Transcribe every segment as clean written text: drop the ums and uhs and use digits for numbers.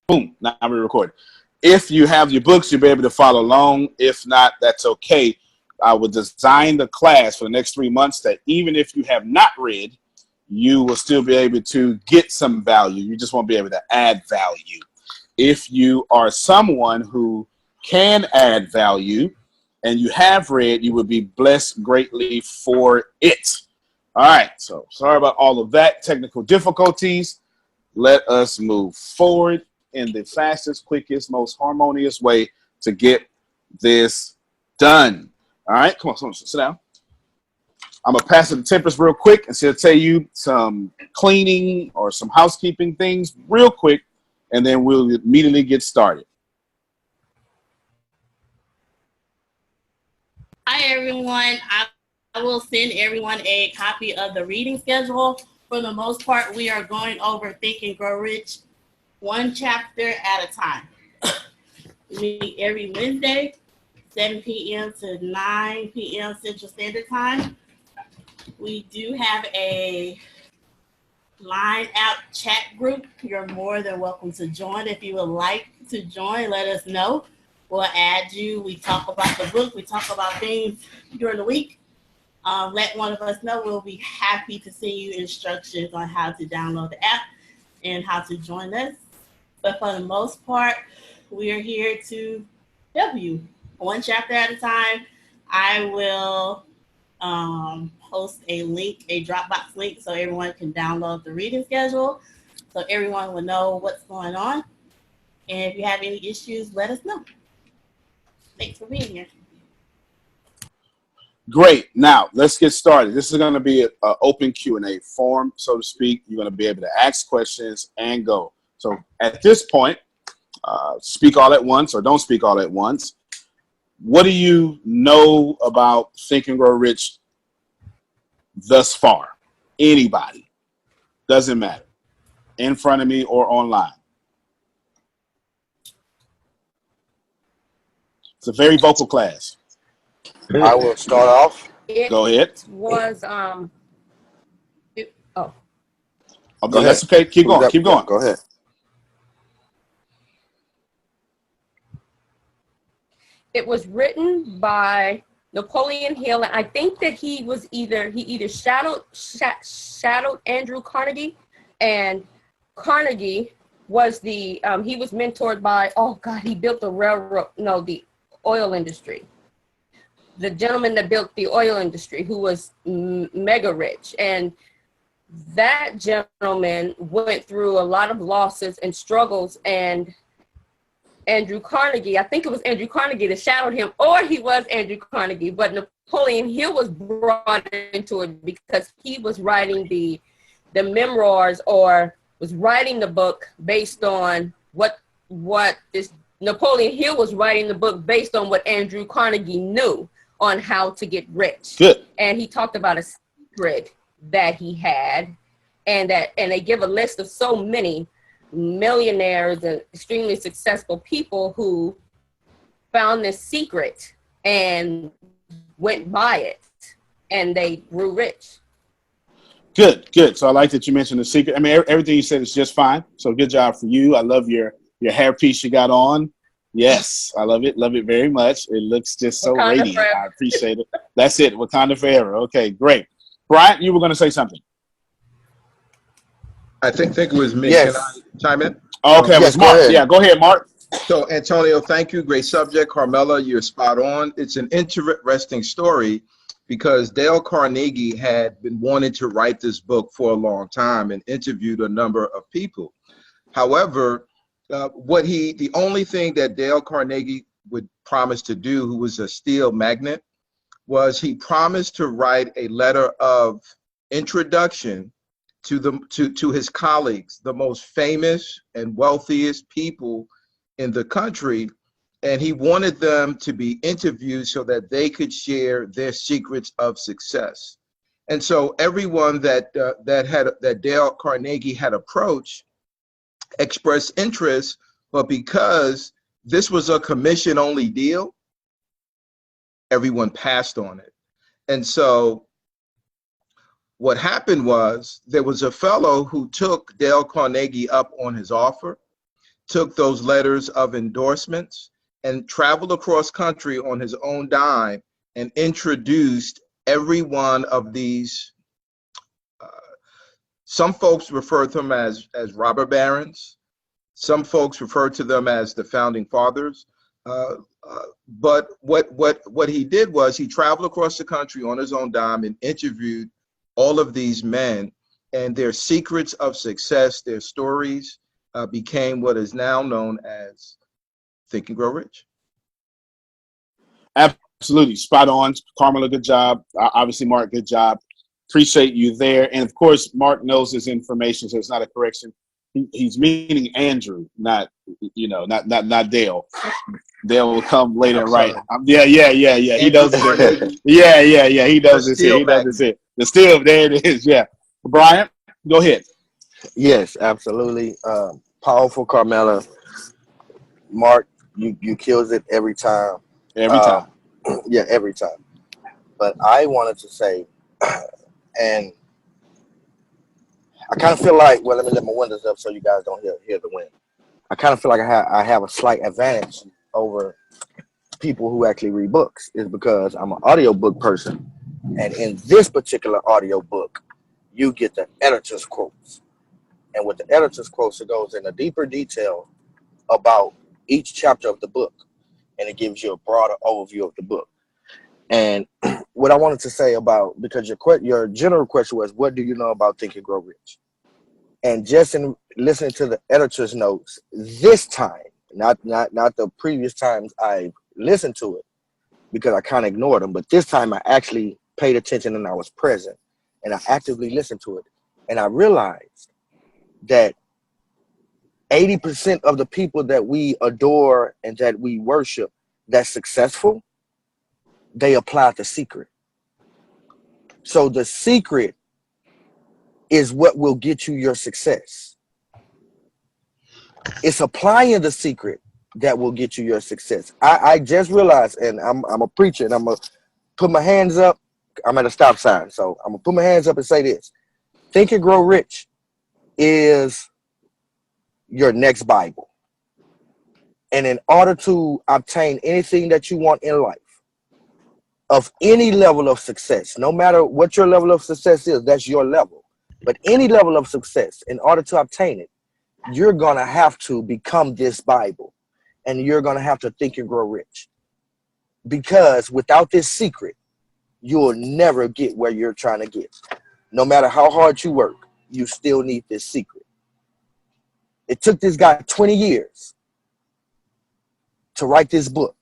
Boom, now we're recording. If you have your books, you'll be able to follow along. If not, that's okay. I will design the class for the next 3 months that even if you have not read, you will still be able to get some value. You just won't be able to add value. If you are someone who can add value and you have read, you will be blessed greatly for it. All right, so sorry about all of that, technical difficulties. Let us move forward in the fastest, quickest, most harmonious way to get this done. All right, come on, sit down. I'm going to pass it to Tempest real quick, and she'll tell you some cleaning or some housekeeping things real quick, and then we'll immediately get started. Hi, everyone. I will send everyone a copy of the reading schedule. For the most part, we are going over Think and Grow Rich one chapter at a time. We meet every Wednesday, 7 p.m. to 9 p.m. Central Standard Time. We do have a line out chat group. You're more than welcome to join. If you would like to join, let us know. We'll add you. We talk about the book. We talk about things during the week. Let one of us know. We'll be happy to send you instructions on how to download the app and how to join us. But for the most part, we are here to help you one chapter at a time. I will post a link, a Dropbox link, so everyone can download the reading schedule, so everyone will know what's going on. And if you have any issues, let us know. Thanks for being here. Great. Now, let's get started. This is going to be an open Q&A forum, so to speak. You're going to be able to ask questions and go. So at this point, speak all at once or don't speak all at once. What do you know about Think and Grow Rich thus far? Anybody. Doesn't matter. In front of me or online. It's a very vocal class. I will start off. Go ahead. Okay, that's okay. Keep going. Keep going. Go ahead. It was written by Napoleon Hill, and I think that he either shadowed Andrew Carnegie, and Carnegie was he was mentored by, he built the oil industry. The gentleman that built the oil industry, who was mega rich, and that gentleman went through a lot of losses and struggles, and Andrew Carnegie, I think it was Andrew Carnegie that shadowed him, or he was Andrew Carnegie, but Napoleon Hill was brought into it because he was writing the memoirs, or was writing the book based on what this Napoleon Hill was writing the book based on what Andrew Carnegie knew on how to get rich. Good. And he talked about a secret that he had, and they give a list of so many millionaires and extremely successful people who found this secret and went by it, and they grew rich. Good. So I like that you mentioned the secret. I mean, everything you said is just fine. So good job for you. I love your hairpiece you got on. Yes, I love it. Love it very much. It looks just so Wakanda radiant. forever. I appreciate it. That's it. Wakanda forever. Okay, great. Brian, you were going to say something. I think it was me. Yes. Can I chime in? Okay, it Yes, was Mark. go ahead. Yeah, go ahead, Mark. So, Antonio, thank you. Great subject. Carmela, you're spot on. It's an interesting story because Dale Carnegie had been wanting to write this book for a long time and interviewed a number of people. However, the only thing that Dale Carnegie would promise to do, who was a steel magnate, was he promised to write a letter of introduction to his colleagues, the most famous and wealthiest people in the country, and he wanted them to be interviewed so that they could share their secrets of success. And so everyone that Dale Carnegie had approached expressed interest, but because this was a commission-only deal, everyone passed on it. And so what happened was there was a fellow who took Dale Carnegie up on his offer took those letters of endorsements and traveled across country on his own dime and introduced every one of these. Some folks refer to them as robber barons. Some folks refer to them as the founding fathers. But what he did was he traveled across the country on his own dime and interviewed all of these men, and their secrets of success, their stories became what is now known as Think and Grow Rich. Absolutely. Spot on. Carmela, good job. Obviously, Mark, good job. Appreciate you there. And of course, Mark knows his information, so it's not a correction. He's meaning Andrew, not Dale. Dale will come later, right? Yeah. He does it. Yeah. He does this here. He does this here. The steel, there it is. Yeah. Brian, go ahead. Yes, absolutely. Powerful, Carmela. Mark, you kills it every time. Every time. Yeah, every time. But I wanted to say, and I kind of feel like, well, let me let my windows up so you guys don't hear the wind. I kind of feel like I have a slight advantage over people who actually read books, is because I'm an audiobook person. And in this particular audiobook, you get the editor's quotes. And with the editor's quotes, it goes into deeper detail about each chapter of the book. And it gives you a broader overview of the book. And what I wanted to say about, because your general question was, what do you know about Think and Grow Rich? And just in listening to the editor's notes this time, not the previous times I listened to it, because I kind of ignored them, but this time I actually paid attention and I was present and I actively listened to it. And I realized that 80% of the people that we adore and that we worship that's successful, they apply the secret. So the secret is what will get you your success. It's applying the secret that will get you your success. I just realized, and I'm a preacher, and I'm going to put my hands up. I'm at a stop sign, so I'm going to put my hands up and say this. Think and Grow Rich is your next Bible. And in order to obtain anything that you want in life, of any level of success, no matter what your level of success is, that's your level. But any level of success, in order to obtain it, you're going to have to become this Bible. And you're going to have to think and grow rich. Because without this secret, you'll never get where you're trying to get. No matter how hard you work, you still need this secret. It took this guy 20 years to write this book.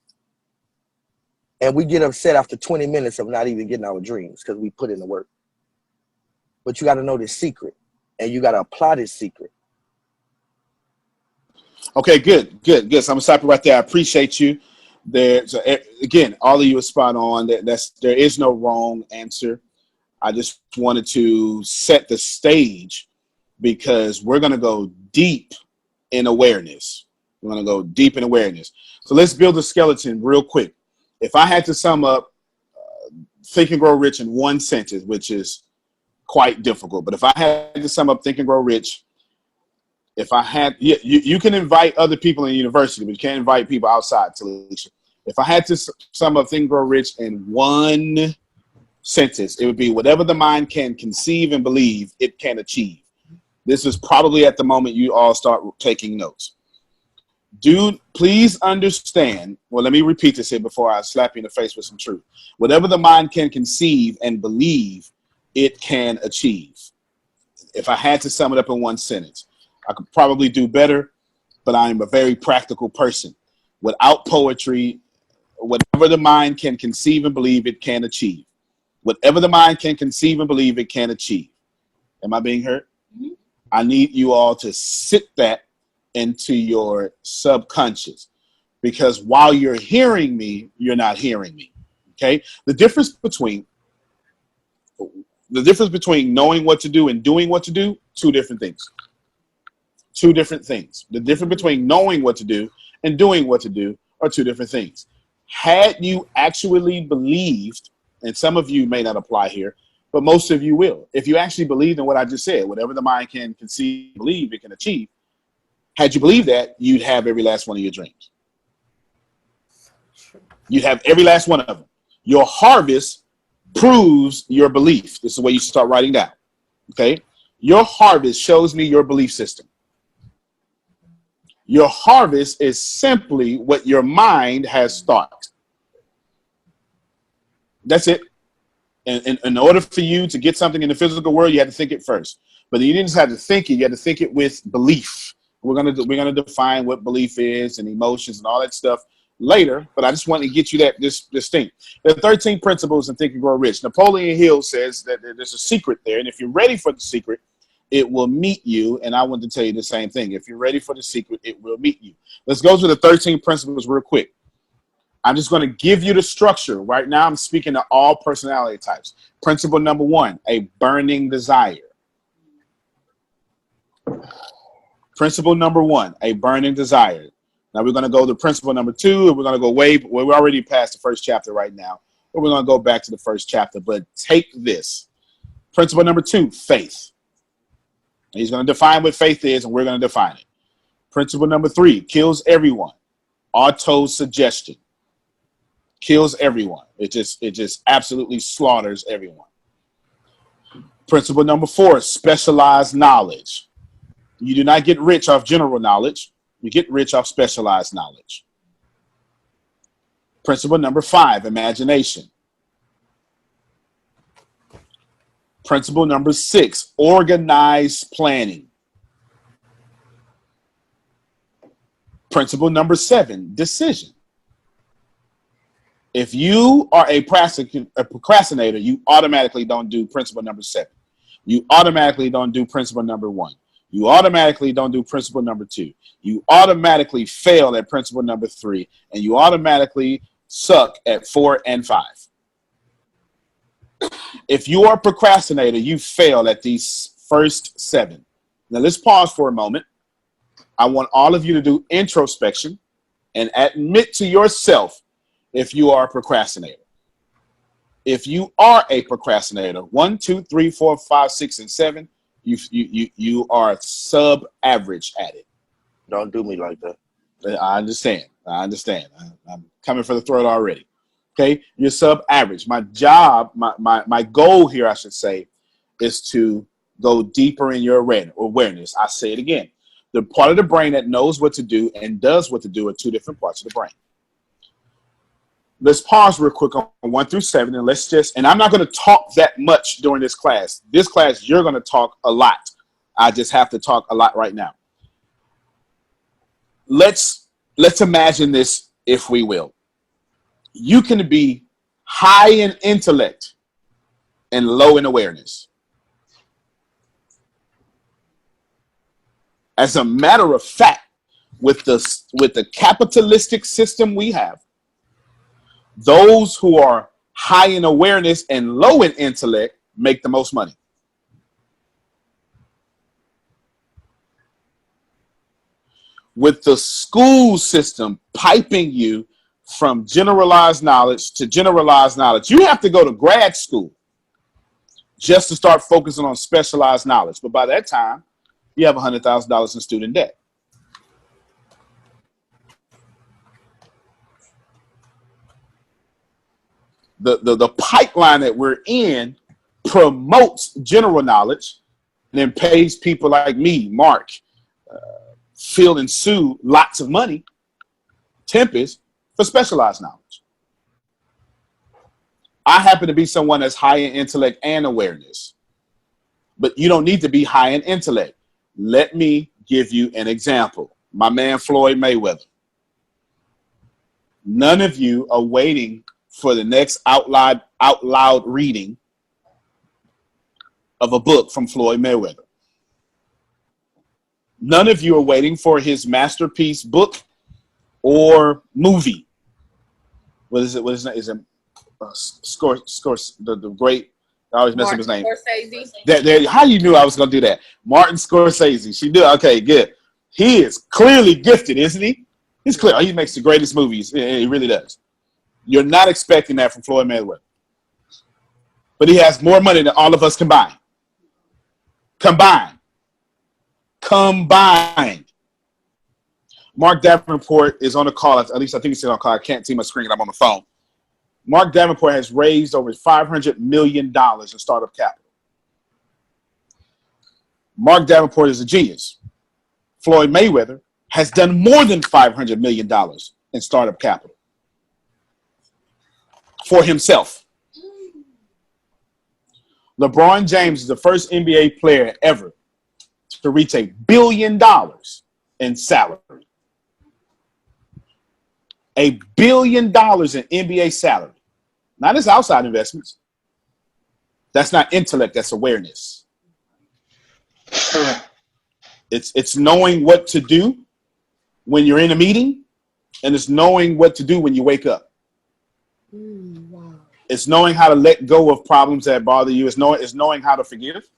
And we get upset after 20 minutes of not even getting our dreams because we put in the work. But you got to know this secret, and you got to apply this secret. Okay, good. So I'm gonna stop you right there. I appreciate you. Again, all of you are spot on. There is no wrong answer. I just wanted to set the stage because we're gonna go deep in awareness. We're gonna go deep in awareness. So let's build a skeleton real quick. If I had to sum up Think and Grow Rich in one sentence, which is quite difficult, but if I had to sum up Think and Grow Rich, you can invite other people in the university, but you can't invite people outside, Talisha. If I had to sum up Think and Grow Rich in one sentence, it would be whatever the mind can conceive and believe, it can achieve. This is probably at the moment you all start taking notes. Dude, please understand. Well, let me repeat this here before I slap you in the face with some truth. Whatever the mind can conceive and believe, it can achieve. If I had to sum it up in one sentence, I could probably do better, but I am a very practical person. Without poetry, whatever the mind can conceive and believe, it can achieve. Whatever the mind can conceive and believe, it can achieve. Am I being heard? Mm-hmm. I need you all to sit that into your subconscious, because while you're hearing me, you're not hearing me. Okay? The difference between knowing what to do and doing what to do, two different things. Two different things. The difference between knowing what to do and doing what to do are two different things. Had you actually believed, and some of you may not apply here, but most of you will. If you actually believe in what I just said, whatever the mind can conceive, believe, it can achieve, Had you believed that, you'd have every last one of your dreams. You'd have every last one of them. Your harvest proves your belief. This is where you start writing down. Okay? Your harvest shows me your belief system. Your harvest is simply what your mind has thought. That's it. And in order for you to get something in the physical world, you had to think it first. But you didn't just have to think it, you had to think it with belief. We're gonna define what belief is and emotions and all that stuff later, but I just want to get you this thing. There are 13 principles in Think and Grow Rich. Napoleon Hill says that there's a secret there, and if you're ready for the secret, it will meet you. And I want to tell you the same thing. If you're ready for the secret, it will meet you. Let's go to the 13 principles real quick. I'm just going to give you the structure. Right now, I'm speaking to all personality types. Principle number 1, a burning desire. Principle number 1, a burning desire. Now we're going to go to principle number 2, and we're going to go we're already past the first chapter right now, but we're going to go back to the first chapter. But take this. Principle number 2, faith. He's going to define what faith is, and we're going to define it. Principle number 3, kills everyone. Auto-suggestion. Kills everyone. It just absolutely slaughters everyone. Principle number 4, specialized knowledge. You do not get rich off general knowledge. You get rich off specialized knowledge. Principle number 5, imagination. Principle number 6, organized planning. Principle number 7, decision. If you are a procrastinator, you automatically don't do principle number 7. You automatically don't do principle number 1. You automatically don't do principle number 2. You automatically fail at principle number 3, and you automatically suck at 4 and 5. If you are a procrastinator, you fail at these first 7. Now let's pause for a moment. I want all of you to do introspection and admit to yourself if you are a procrastinator. If you are a procrastinator, 1, 2, 3, 4, 5, 6, and 7, you are sub-average at it. Don't do me like that. I understand. I'm coming for the throat already. Okay, you're sub-average. My job, my goal here, I should say, is to go deeper in your awareness. I say it again. The part of the brain that knows what to do and does what to do are 2 different parts of the brain. Let's pause real quick on 1 through 7, and I'm not going to talk that much during this class. This class, you're going to talk a lot. I just have to talk a lot right now. Let's imagine this, if we will. You can be high in intellect and low in awareness. As a matter of fact, with the capitalistic system we have, those who are high in awareness and low in intellect make the most money. With the school system piping you from generalized knowledge to generalized knowledge, you have to go to grad school just to start focusing on specialized knowledge. But by that time, you have $100,000 in student debt. The pipeline that we're in promotes general knowledge and then pays people like me, Mark, Phil, and Sue lots of money, Tempest, for specialized knowledge. I happen to be someone that's high in intellect and awareness, but you don't need to be high in intellect. Let me give you an example. My man, Floyd Mayweather. None of you are waiting for the next out loud reading of a book from Floyd Mayweather. None of you are waiting for his masterpiece book or movie. What is it? What is it? Is it the great? I always mess up his name. Scorsese. How you knew I was going to do that? Martin Scorsese. She did. Okay, good. He is clearly gifted, isn't he? He's clear. He makes the greatest movies. He really does. You're not expecting that from Floyd Mayweather. But he has more money than all of us combined. Combined. Mark Davenport is on the call. At least I think he's on the call. I can't see my screen. I'm on the phone. Mark Davenport has raised over $500 million in startup capital. Mark Davenport is a genius. Floyd Mayweather has done more than $500 million in startup capital for himself. LeBron James is the first NBA player ever to reach $1 billion in salary. $1 billion in NBA salary. Not his outside investments. That's not intellect, that's awareness. It's knowing what to do when you're in a meeting, and it's knowing what to do when you wake up. Wow. It's knowing how to let go of problems that bother you. It's knowing how to forgive.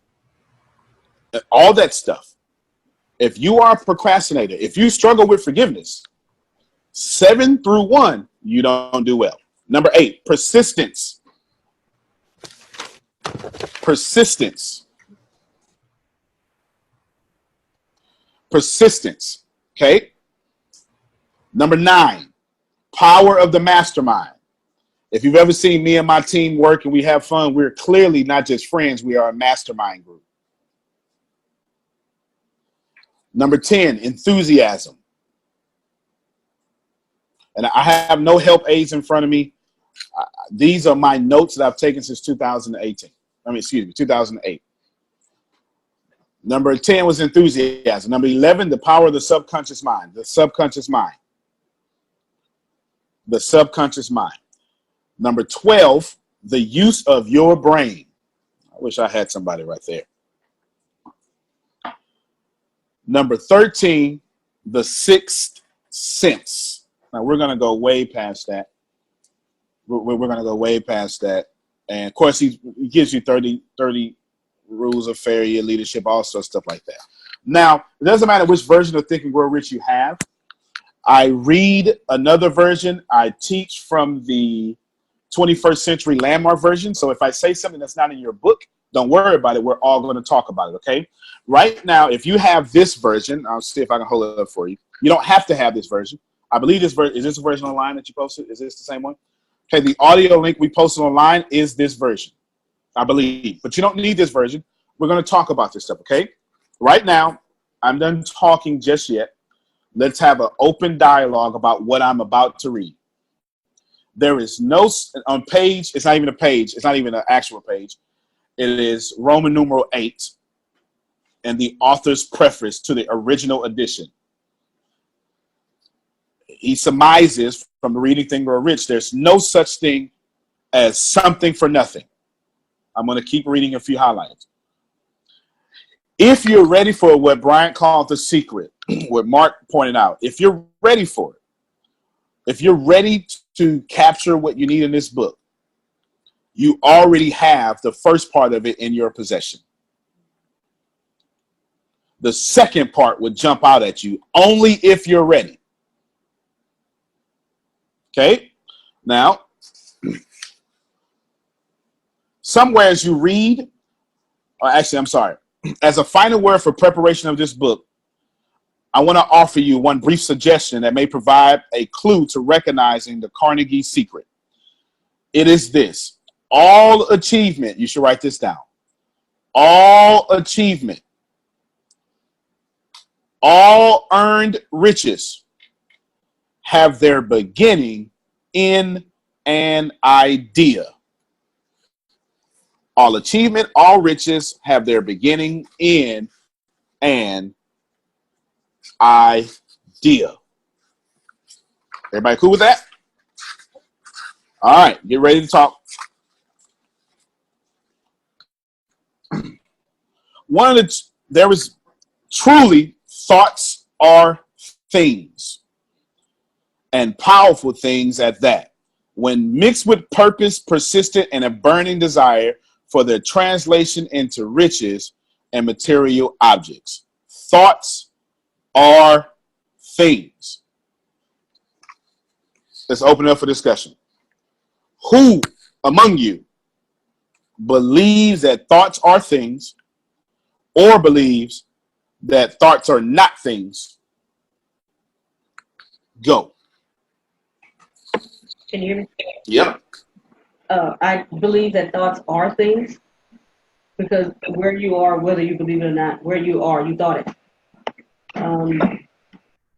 All that stuff. If you are a procrastinator, if you struggle with forgiveness, 7 through 1, you don't do well. Number 8, persistence. Persistence. Persistence. Okay. Number 9, power of the mastermind. If you've ever seen me and my team work and we have fun, we're clearly not just friends. We are a mastermind group. Number 10, enthusiasm. And I have no help aids in front of me. These are my notes that I've taken since 2008. Number 10 was enthusiasm. Number 11, the power of the subconscious mind. The subconscious mind. The subconscious mind. Number 12, the use of your brain. I wish I had somebody right there. Number 13, the sixth sense. Now we're going to go way past that. We're going to go way past that. And of course, he gives you 30 rules of failure, leadership, all sorts of stuff like that. Now, it doesn't matter which version of Think and Grow Rich you have. I read another version. I teach from the 21st Century Landmark version. So if I say something that's not in your book, don't worry about it. We're all going to talk about it, okay? Right now, if you have this version, I'll see if I can hold it up for you. You don't have to have this version. I believe this version, is this a version online that you posted? Is this the same one? Okay, the audio link we posted online is this version, I believe. But you don't need this version. We're going to talk about this stuff, okay? Right now, I'm done talking just yet. Let's have an open dialogue about what I'm about to read. There is no, on page, it's not even a page. It's not even an actual page. It is Roman numeral 8 and the author's preface to the original edition. He surmises from the Reading Think Grow Rich, there's no such thing as something for nothing. I'm going to keep reading a few highlights. If you're ready for what Brian called the secret, what Mark pointed out, if you're ready for it, if you're ready to capture what you need in this book, you already have the first part of it in your possession. The second part would jump out at you only if you're ready. Okay? Now, somewhere as you read, or actually, I'm sorry, as a final word for preparation of this book, I want to offer you one brief suggestion that may provide a clue to recognizing the Carnegie secret. It is this. All achievement, you should write this down. All achievement, all earned riches have their beginning in an idea. All achievement, all riches have their beginning in an idea. Everybody cool with that? All right, get ready to talk. There was truly thoughts are things, and powerful things at that. When mixed with purpose, persistent, and a burning desire for their translation into riches and material objects. Thoughts are things. Let's open it up for discussion. Who among you believes that thoughts are things, or believes that thoughts are not things? Go. Can you hear me? Yep. I believe that thoughts are things because where you are, whether you believe it or not, where you are, you thought it.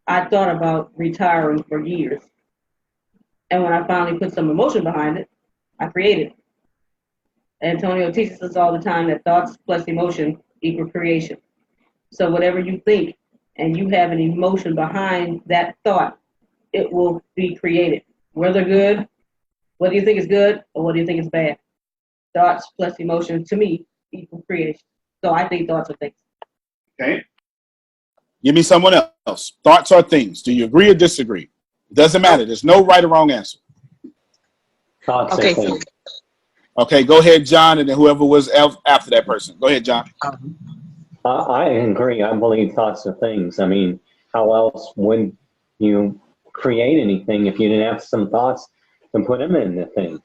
I thought about retiring for years. And when I finally put some emotion behind it, I created it. Antonio teaches us all the time that thoughts plus emotion equal creation. So whatever you think and you have an emotion behind that thought, it will be created. Whether good, whether you think it's good or whether you think it's bad. Thoughts plus emotion, to me, equal creation. So I think thoughts are things. Okay. Give me someone else. Thoughts are things. Do you agree or disagree? Doesn't matter. There's no right or wrong answer. Thoughts Okay, are things. Okay, go ahead, John, and then whoever was after that person. Go ahead, John. I agree. I believe thoughts are things. I mean, how else would you create anything if you didn't have some thoughts and put them into things?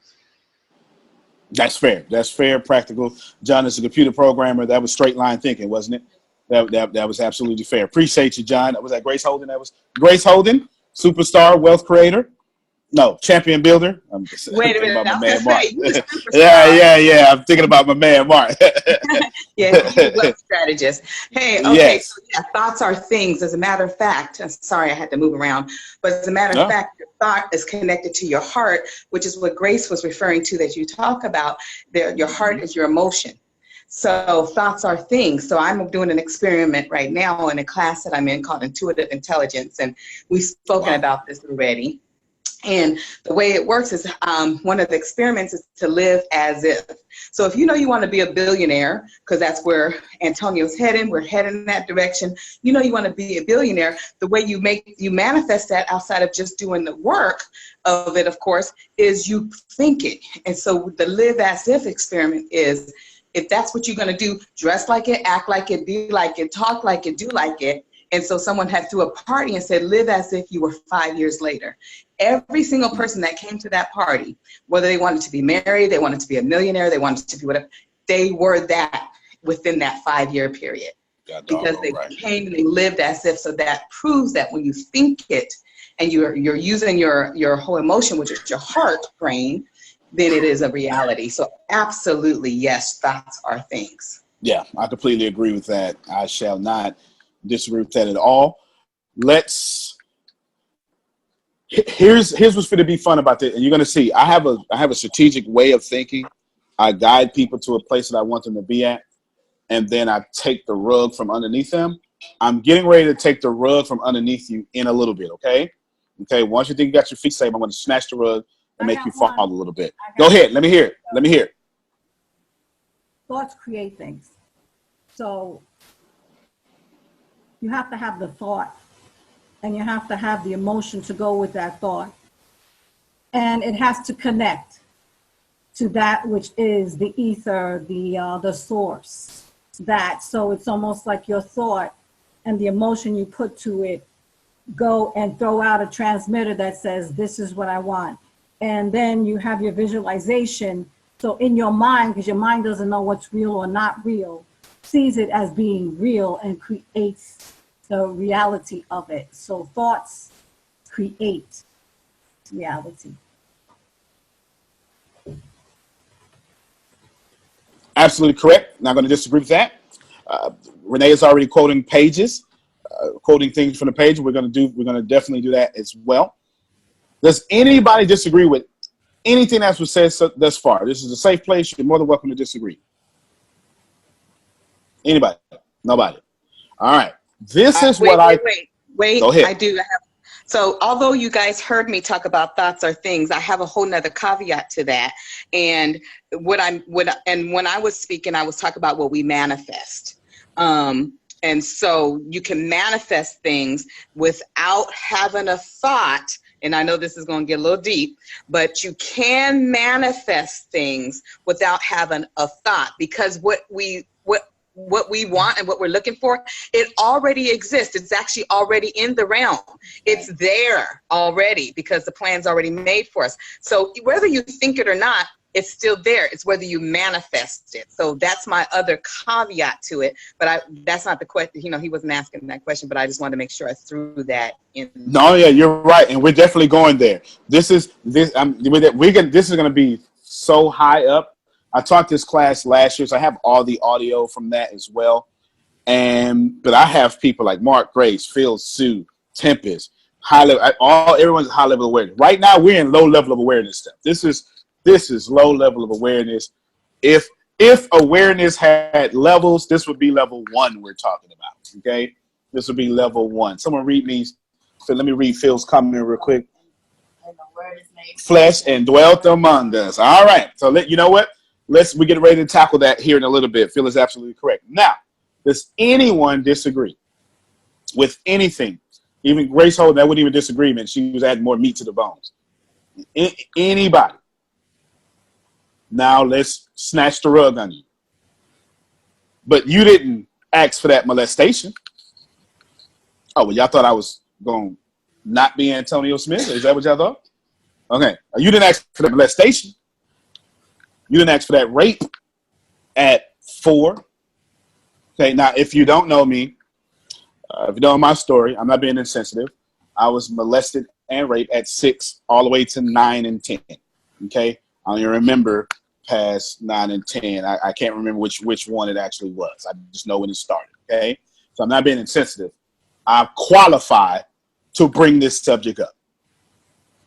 That's fair. That's fair, practical. John is a computer programmer. That was straight line thinking, wasn't it? That was absolutely fair. Appreciate you, John. Was that Grace Holden? That was Grace Holden, superstar, wealth creator. No, champion builder. I'm just Wait a thinking minute. about my I man was Mark. gonna say, you the Yeah. I'm thinking about my man Mark. Yeah, you wealth strategist. Hey, okay, Yes. so yeah, thoughts are things. As a matter of fact, sorry I had to move around, but as a matter of No. fact, your thought is connected to your heart, which is what Grace was referring to that you talk about. Your heart is your emotion. So thoughts are things. So I'm doing an experiment right now in a class that I'm in called Intuitive Intelligence, and we've spoken about this already. And the way it works is one of the experiments is to live as if. So if you know you want to be a billionaire, because that's where Antonio's heading, we're heading in that direction. You know you want to be a billionaire. The way you manifest that outside of just doing the work of it, of course, is you think it. And so the live as if experiment is, if that's what you're going to do, dress like it, act like it, be like it, talk like it, do like it. And so someone had threw a party and said, live as if you were 5 years later. Every single person that came to that party, whether they wanted to be married, they wanted to be a millionaire, they wanted to be whatever, they were that within that 5 year period. Because they came and they lived as if. So that proves that when you think it and you're using your whole emotion, which is your heart brain, then it is a reality. So absolutely, yes, thoughts are things. Yeah, I completely agree with that. I shall not disagree with that at all. Here's what's going to be fun about this, and you're going to see. I have a strategic way of thinking. I guide people to a place that I want them to be at, and then I take the rug from underneath them. I'm getting ready to take the rug from underneath you in a little bit. Okay. Once you think you got your feet safe, I'm going to snatch the rug and make you fall a little bit. Go ahead. Let me hear it. Thoughts create things. So you have to have the thought and you have to have the emotion to go with that thought. And it has to connect to that which is the ether, the source. So it's almost like your thought and the emotion you put to it go and throw out a transmitter that says, this is what I want. And then you have your visualization. So in your mind, because your mind doesn't know what's real or not real, sees it as being real and creates the reality of it. So thoughts create reality. Absolutely correct. Not going to disagree with that. Renee is already quoting pages, quoting things from the page. We're going to definitely do that as well. Does anybody disagree with anything that's been said thus far? This is a safe place. You're more than welcome to disagree. Anybody? Nobody. All right. This is Wait. Go ahead. I do. So although you guys heard me talk about thoughts are things, I have a whole nother caveat to that. And when I was speaking, I was talking about what we manifest. And so you can manifest things without having a thought. And I know this is going to get a little deep, but you can manifest things without having a thought, because what we want and what we're looking for, it already exists. It's actually already in the realm. It's there already because the plan's already made for us. So whether you think it or not, it's still there. It's whether you manifest it. So that's my other caveat to it. But that's not the question. You know, he wasn't asking that question, but I just wanted to make sure I threw that in. No, yeah, you're right, and we're definitely going there. This is this. This is going to be so high up. I taught this class last year, so I have all the audio from that as well. But I have people like Mark, Grace, Phil, Sue, Tempest, high level. Everyone's high level awareness. Right now, we're in low level of awareness stuff. This is low level of awareness. If awareness had levels, this would be level 1 we're talking about. Okay, this would be level 1. Someone read me. So let me read Phil's comment real quick. Flesh and dwelt among us. All right. So you know what? We get ready to tackle that here in a little bit. Phil is absolutely correct. Now, does anyone disagree with anything? Even Grace Holden, that wasn't even disagreement. She was adding more meat to the bones. Anybody? Now let's snatch the rug on you. But you didn't ask for that molestation. Oh, well, y'all thought I was going to not be Antonio Smith? Is that what y'all thought? Okay. You didn't ask for the molestation. You didn't ask for that rape at 4. Okay, now, if you don't know me, if you don't know my story, I'm not being insensitive. I was molested and raped at 6 all the way to 9 and 10. Okay? I don't even remember past 9 and 10. I can't remember which one it actually was. I just know when it started. Okay? So I'm not being insensitive. I qualify to bring this subject up.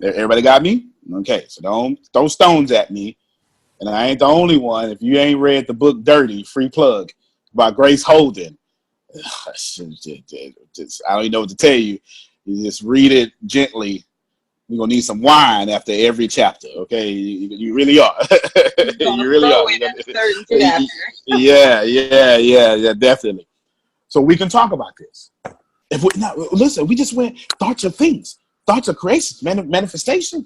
Everybody got me? Okay, so don't throw stones at me. And I ain't the only one. If you ain't read the book Dirty, free plug, by Grace Holden, I don't even know what to tell you. You just read it gently. You're going to need some wine after every chapter, okay? You really are. You really are. Yeah, definitely. So we can talk about this. Listen, we just went thoughts of things. Thoughts of creations, manifestation.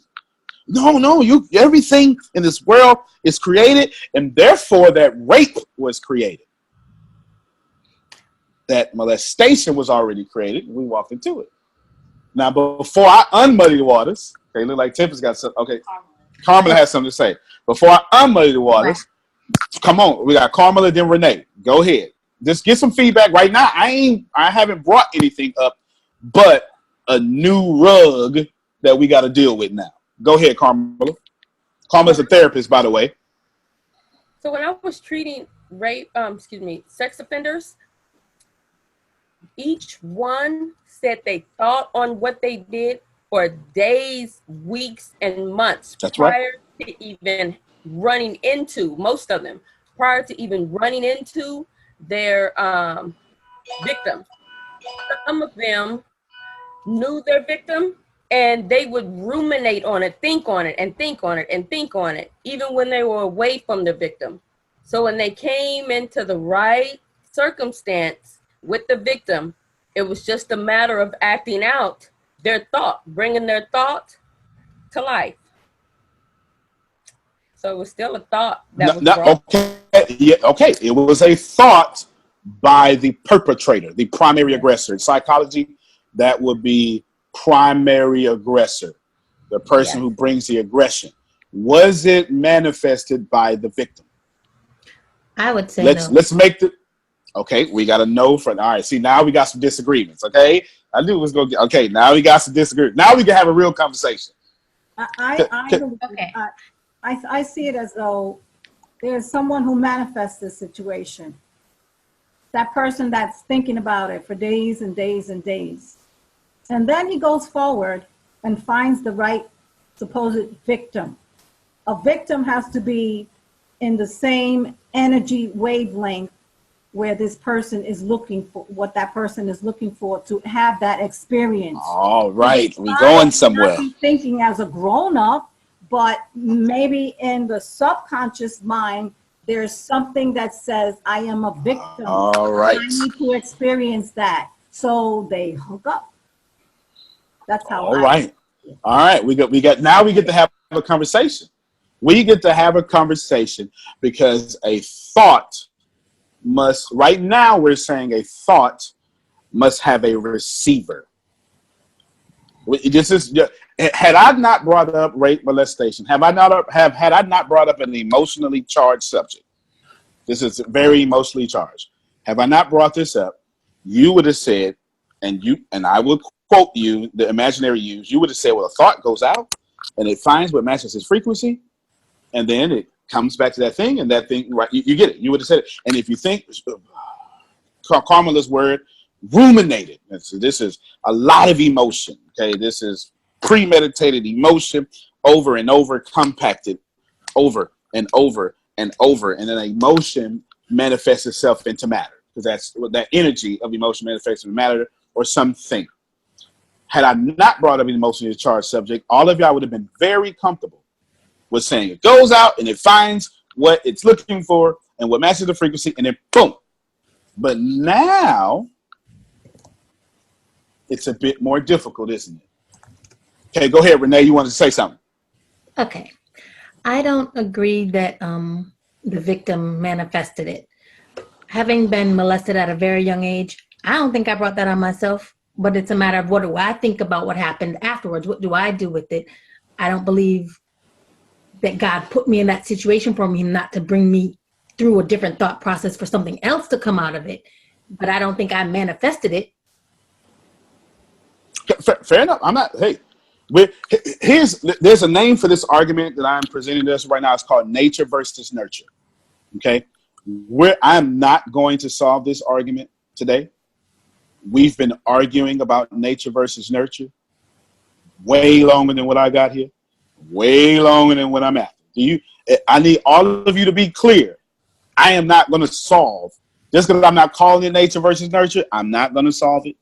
No, everything in this world is created, and therefore that rape was created. That molestation was already created, and we walked into it. Now, before I unmuddy the waters, okay, look like Tempest got something. Okay, Carmela has something to say. Before I unmuddy the waters, come on, we got Carmela, then Renee. Go ahead. Just get some feedback right now. I haven't brought anything up but a new rug that we got to deal with now. Go ahead, Carmela. Carmela's a therapist, by the way. So when I was treating sex offenders, each one said they thought on what they did for days, weeks, and months prior to even running into, most of them, prior to even running into their victim. Some of them knew their victim, and they would ruminate on it, think on it, and think on it, and think on it, even when they were away from the victim. So when they came into the right circumstance with the victim, it was just a matter of acting out their thought, bringing their thought to life. So it was still a thought that was brought. Okay. It was a thought by the perpetrator, the primary aggressor. In psychology, that would be primary aggressor, the person who brings the aggression. Was it manifested by the victim? I would say let's make the. Okay, we got to know all right, see, now we got some disagreements, okay? I knew it was going to get, okay, now we got some disagreements. Now we can have a real conversation. I see it as though there's someone who manifests this situation. That person that's thinking about it for days and days and days. And then he goes forward and finds the right supposed victim. A victim has to be in the same energy wavelength where this person is looking for, what that person is looking for to have that experience. All right, we're going somewhere. Thinking as a grown-up, but maybe in the subconscious mind, there's something that says, I am a victim. All right. I need to experience that. So they hook up. That's how. All right. We get now we get to have a conversation. We get to have a conversation because a thought must, right now we're saying a thought must have a receiver. This is, had I not brought up rape molestation, had I not brought up an emotionally charged subject, this is very emotionally charged. Have I not brought this up, you would have said, and I will quote you, the imaginary you would have said, well, a thought goes out and it finds what matches its frequency, and then it comes back to that thing, and that thing, right? You get it. You would have said it. And if you think, Carmela's word, ruminated. So this is a lot of emotion. Okay, this is premeditated emotion, over and over, compacted, over and over and over, and then emotion manifests itself into matter, because that's what that energy of emotion manifests into matter or something. Had I not brought up an emotionally charged subject, all of y'all would have been very comfortable with saying it goes out and it finds what it's looking for and what matches the frequency, and then boom. But now it's a bit more difficult, isn't it? Okay, go ahead, Renee. You wanted to say something? Okay. I don't agree that the victim manifested it. Having been molested at a very young age, I don't think I brought that on myself, but it's a matter of what do I think about what happened afterwards? What do I do with it? I don't believe that God put me in that situation for me not to bring me through a different thought process for something else to come out of it. But I don't think I manifested it. Fair enough. I'm not, hey, there's a name for this argument that I'm presenting to us right now. It's called nature versus nurture. Okay. I'm not going to solve this argument today. We've been arguing about nature versus nurture way longer than what I got here, way longer than what I'm after. I need all of you to be clear. I am not going to solve, just because I'm not calling it nature versus nurture, I'm not going to solve it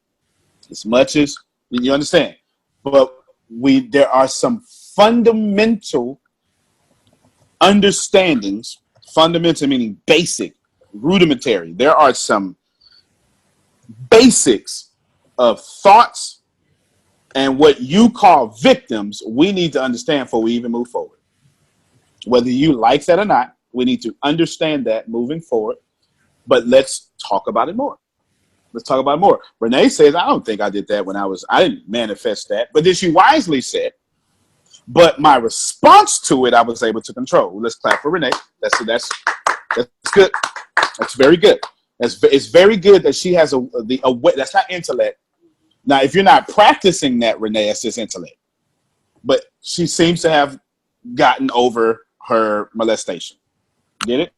as much as you understand. But there are some fundamental understandings, fundamental meaning basic, rudimentary. There are some basics of thoughts and what you call victims we need to understand before we even move forward. Whether you like that or not, we need to understand that moving forward. But let's talk about it more. Let's talk about it more. Renee says, I don't think I did that I didn't manifest that. But then she wisely said, but my response to it, I was able to control. Let's clap for Renee. That's good. That's very good. It's very good that she has that's not intellect. Now, if you're not practicing that, Renee, it's just intellect. But she seems to have gotten over her molestation. Get it?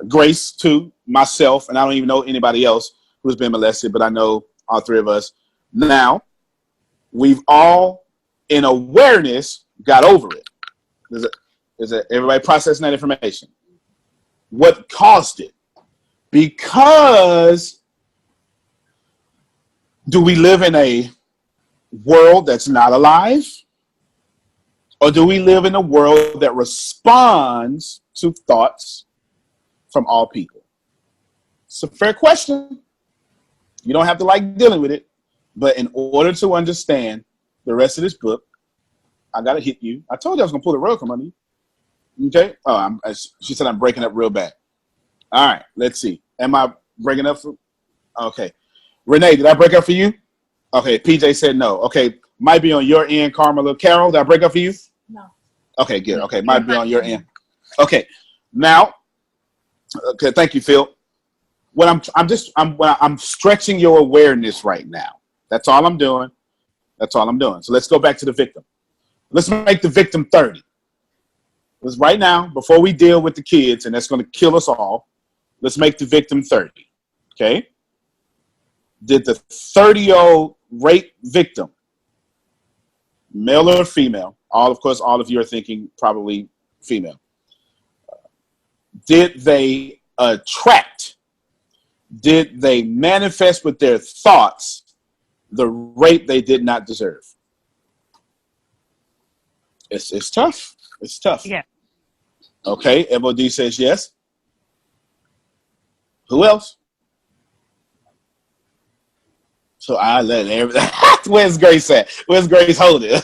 Grace, too, myself, and I don't even know anybody else who's been molested, but I know all three of us. Now, we've all, in awareness, got over it. Everybody processing that information. What caused it? Because do we live in a world that's not alive? Or do we live in a world that responds to thoughts from all people? It's a fair question. You don't have to like dealing with it. But in order to understand the rest of this book, I got to hit you. I told you I was going to pull the rug from under you. Okay? Oh, she said I'm breaking up real bad. All right, let's see. Am I breaking up for? Okay. Renee, did I break up for you? Okay, PJ said no. Okay, might be on your end, Carmela. Carol, did I break up for you? No. Okay, good. Okay, might be on your end. Okay, now, okay, thank you, Phil. I'm stretching your awareness right now. That's all I'm doing. That's all I'm doing. So let's go back to the victim. Let's make the victim 30. Because right now, before we deal with the kids, and that's going to kill us all, let's make the victim 30. Okay? Did the 30-year-old rape victim, male or female, of course, all of you are thinking probably female, did they attract, did they manifest with their thoughts the rape they did not deserve? It's tough. It's tough. Yeah. Okay, MOD says yes. Who else? So I let everybody. Where's Grace at? Where's Grace holding?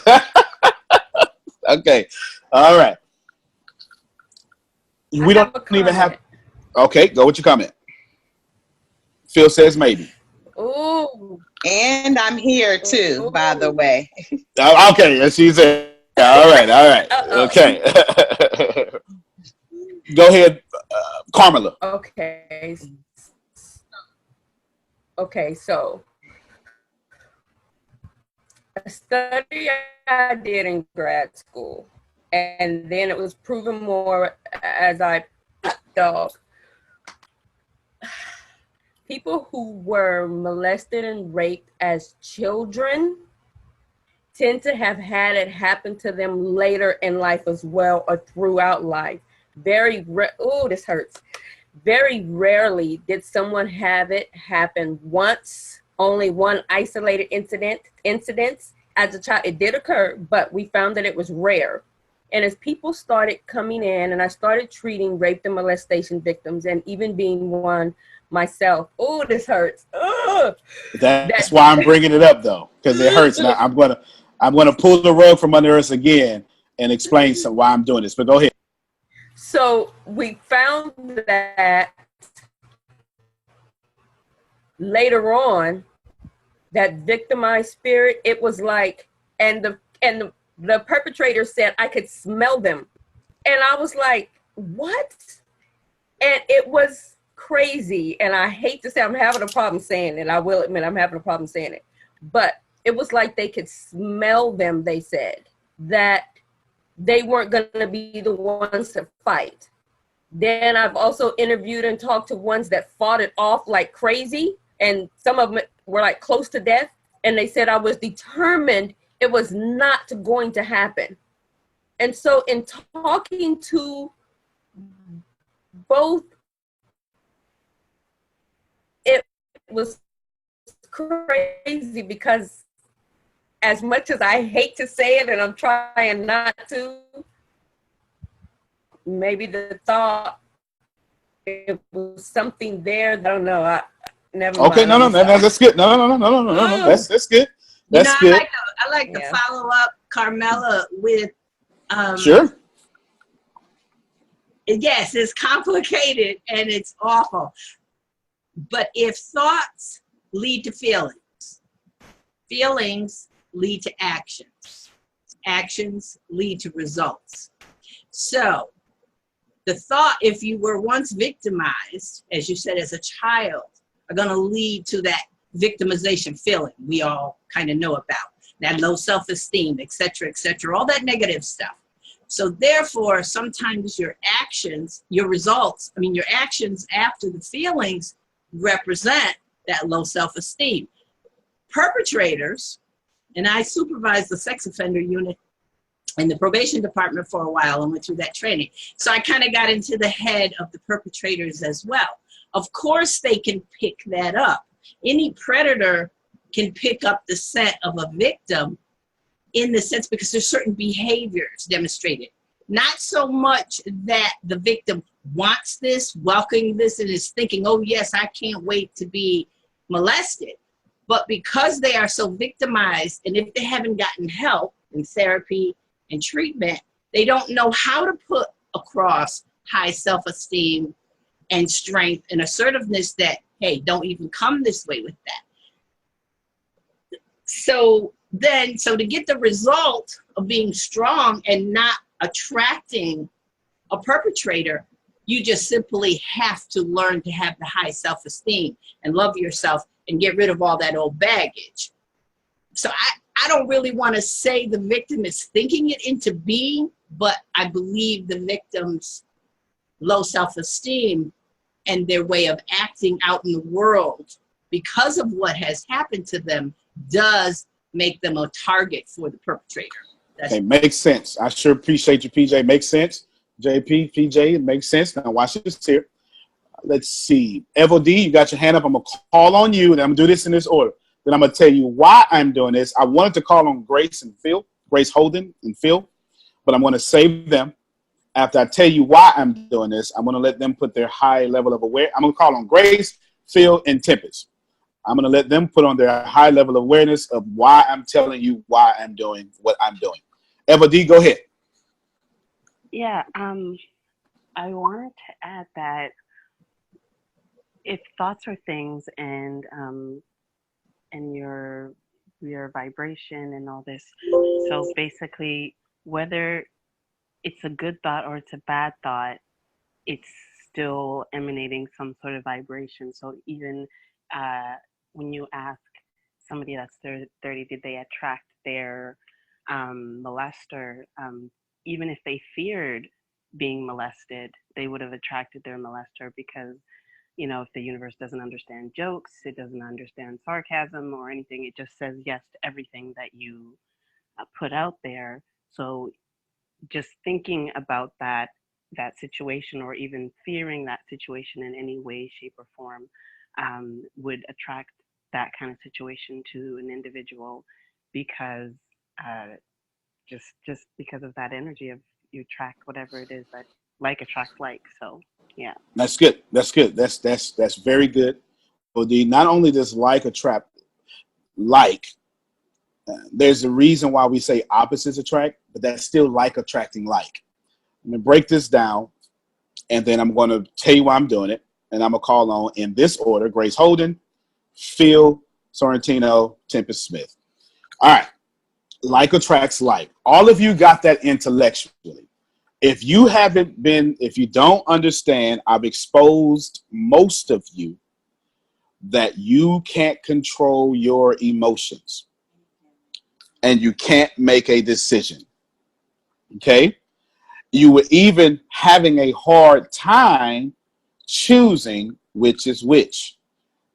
Okay, all right. We don't even have. Okay, go with your comment. Phil says maybe. Ooh. And I'm here too, by the way. Okay, and she said, all right, okay. Go ahead, Carmela. Okay. Okay, so a study I did in grad school, and then it was proven more as I dog. People who were molested and raped as children tend to have had it happen to them later in life as well, or throughout life. This hurts. Very rarely did someone have it happen once, only one isolated incidents as a child. It did occur, but we found that it was rare. And as people started coming in, and I started treating rape and molestation victims, and even being one myself. Oh, this hurts. Ugh. That's why I'm bringing it up, though, because it hurts. Now I'm gonna pull the rug from under us again and explain why I'm doing this. But go ahead. So we found that later on, that victimized spirit, it was like, and the perpetrator said I could smell them, and I was like, what? And it was crazy. And I hate to say I'm having a problem saying it. I will admit I'm having a problem saying it, but it was like they could smell them. They said that they weren't going to be the ones to fight. Then I've also interviewed and talked to ones that fought it off like crazy, and some of them were like close to death, and they said I was determined it was not going to happen. And so in talking to both, it was crazy because as much as I hate to say it, and I'm trying not to, maybe the thought, it was something there. I don't know. Never Okay, mind. no, that's good. No. That's good. That's good. I like to follow up Carmela with Sure. Yes, it's complicated and it's awful. But if thoughts lead to feelings, feelings lead to actions, actions lead to results. So the thought, if you were once victimized, as you said, as a child, are going to lead to that victimization feeling we all kind of know about, that low self-esteem, et cetera, all that negative stuff. So therefore, sometimes your actions, your results, your actions after the feelings represent that low self-esteem. Perpetrators, and I supervised the sex offender unit in the probation department for a while and went through that training. So I kind of got into the head of the perpetrators as well. Of course, they can pick that up. Any predator can pick up the scent of a victim in the sense because there's certain behaviors demonstrated. Not so much that the victim wants this, welcoming this, and is thinking, oh yes, I can't wait to be molested. But because they are so victimized, and if they haven't gotten help in therapy and treatment, they don't know how to put across high self-esteem and strength and assertiveness that, hey, don't even come this way with that. So to get the result of being strong and not attracting a perpetrator, you just simply have to learn to have the high self-esteem and love yourself and get rid of all that old baggage. So I don't really want to say the victim is thinking it into being, but I believe the victim's low self-esteem and their way of acting out in the world because of what has happened to them does make them a target for the perpetrator. Okay, makes sense. I sure appreciate you, PJ. Makes sense. JP, PJ, it makes sense. Now watch this here. Let's see. Evo D, you got your hand up. I'm going to call on you, and I'm going to do this in this order. Then I'm going to tell you why I'm doing this. I wanted to call on Grace and Phil, Grace Holden and Phil, but I'm going to save them. After I tell you why I'm doing this, I'm going to let them put their high level of awareness. I'm going to call on Grace, Phil, and Tempest. I'm going to let them put on their high level of awareness of why I'm telling you why I'm doing what I'm doing. Eva D, go ahead. Yeah, I wanted to add that if thoughts are things and and your vibration and all this. So basically, whether it's a good thought or it's a bad thought, it's still emanating some sort of vibration. So even when you ask somebody that's 30, did they attract their molester? Even if they feared being molested, they would have attracted their molester because, you know, if the universe doesn't understand jokes, it doesn't understand sarcasm or anything, it just says yes to everything that you put out there. So just thinking about that situation, or even fearing that situation in any way, shape, or form, would attract that kind of situation to an individual, because just because of that energy of you attract whatever it is that like attracts like. So yeah. That's good. That's good. That's very good. Well, not only does like attract like, there's a reason why we say opposites attract, but that's still like attracting like. I'm gonna break this down, and then I'm going to tell you why I'm doing it, and I'm gonna call on, in this order, Grace Holden, Phil Sorrentino, Tempest Smith. All right. Like attracts like. All of you got that intellectually. If you don't understand, I've exposed most of you that you can't control your emotions and you can't make a decision. Okay? You were even having a hard time choosing which is which.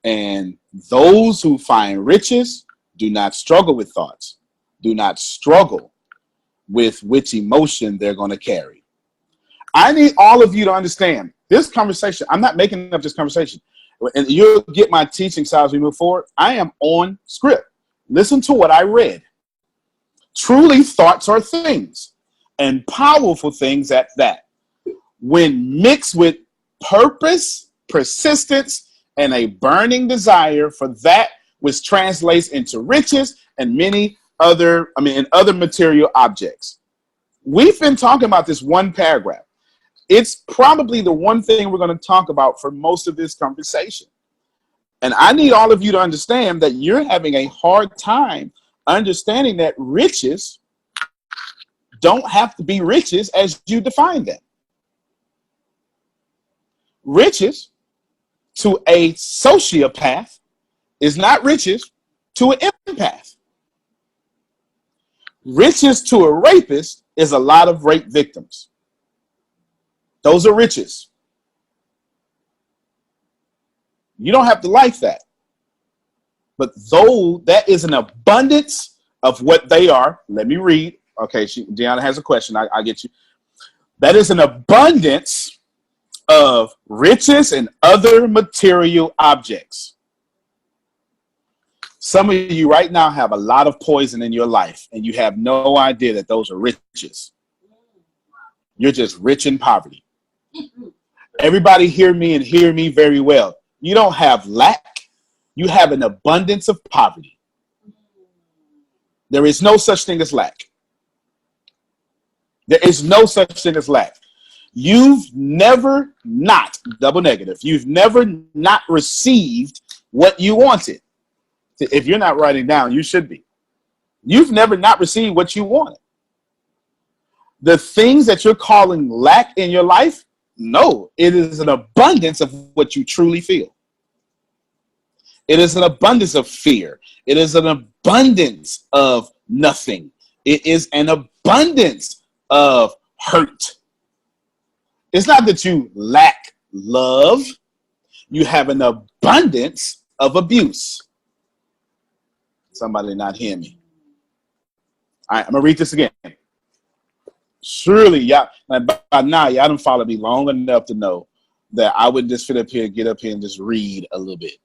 And those who find riches do not struggle with thoughts, do not struggle with which emotion they're going to carry. I need all of you to understand this conversation. I'm not making up this conversation. And you'll get my teaching style as we move forward. I am on script. Listen to what I read. Truly, thoughts are things, and powerful things at that. When mixed with purpose, persistence, and a burning desire for that which translates into riches and other material objects. We've been talking about this one paragraph. It's probably the one thing we're going to talk about for most of this conversation. And I need all of you to understand that you're having a hard time understanding that riches don't have to be riches as you define them. Riches to a sociopath is not riches to an empath. Riches to a rapist is a lot of rape victims. Those are riches. You don't have to like that. But though that is an abundance of what they are, let me read. Okay, Deanna has a question. I get you. That is an abundance of riches and other material objects. Some of you right now have a lot of poison in your life, and you have no idea that those are riches. You're just rich in poverty. Everybody hear me and hear me very well. You don't have lack. You have an abundance of poverty. There is no such thing as lack. There is no such thing as lack. You've never not, double negative, you've never not received what you wanted. If you're not writing down, you should be. You've never not received what you wanted. The things that you're calling lack in your life, no, it is an abundance of what you truly feel. It is an abundance of fear. It is an abundance of nothing. It is an abundance of hurt. It's not that you lack love. You have an abundance of abuse. Somebody not hear me. All right, I'm going to read this again. Surely, y'all, by now, y'all don't follow me long enough to know that I wouldn't just get up here and just read a little bit.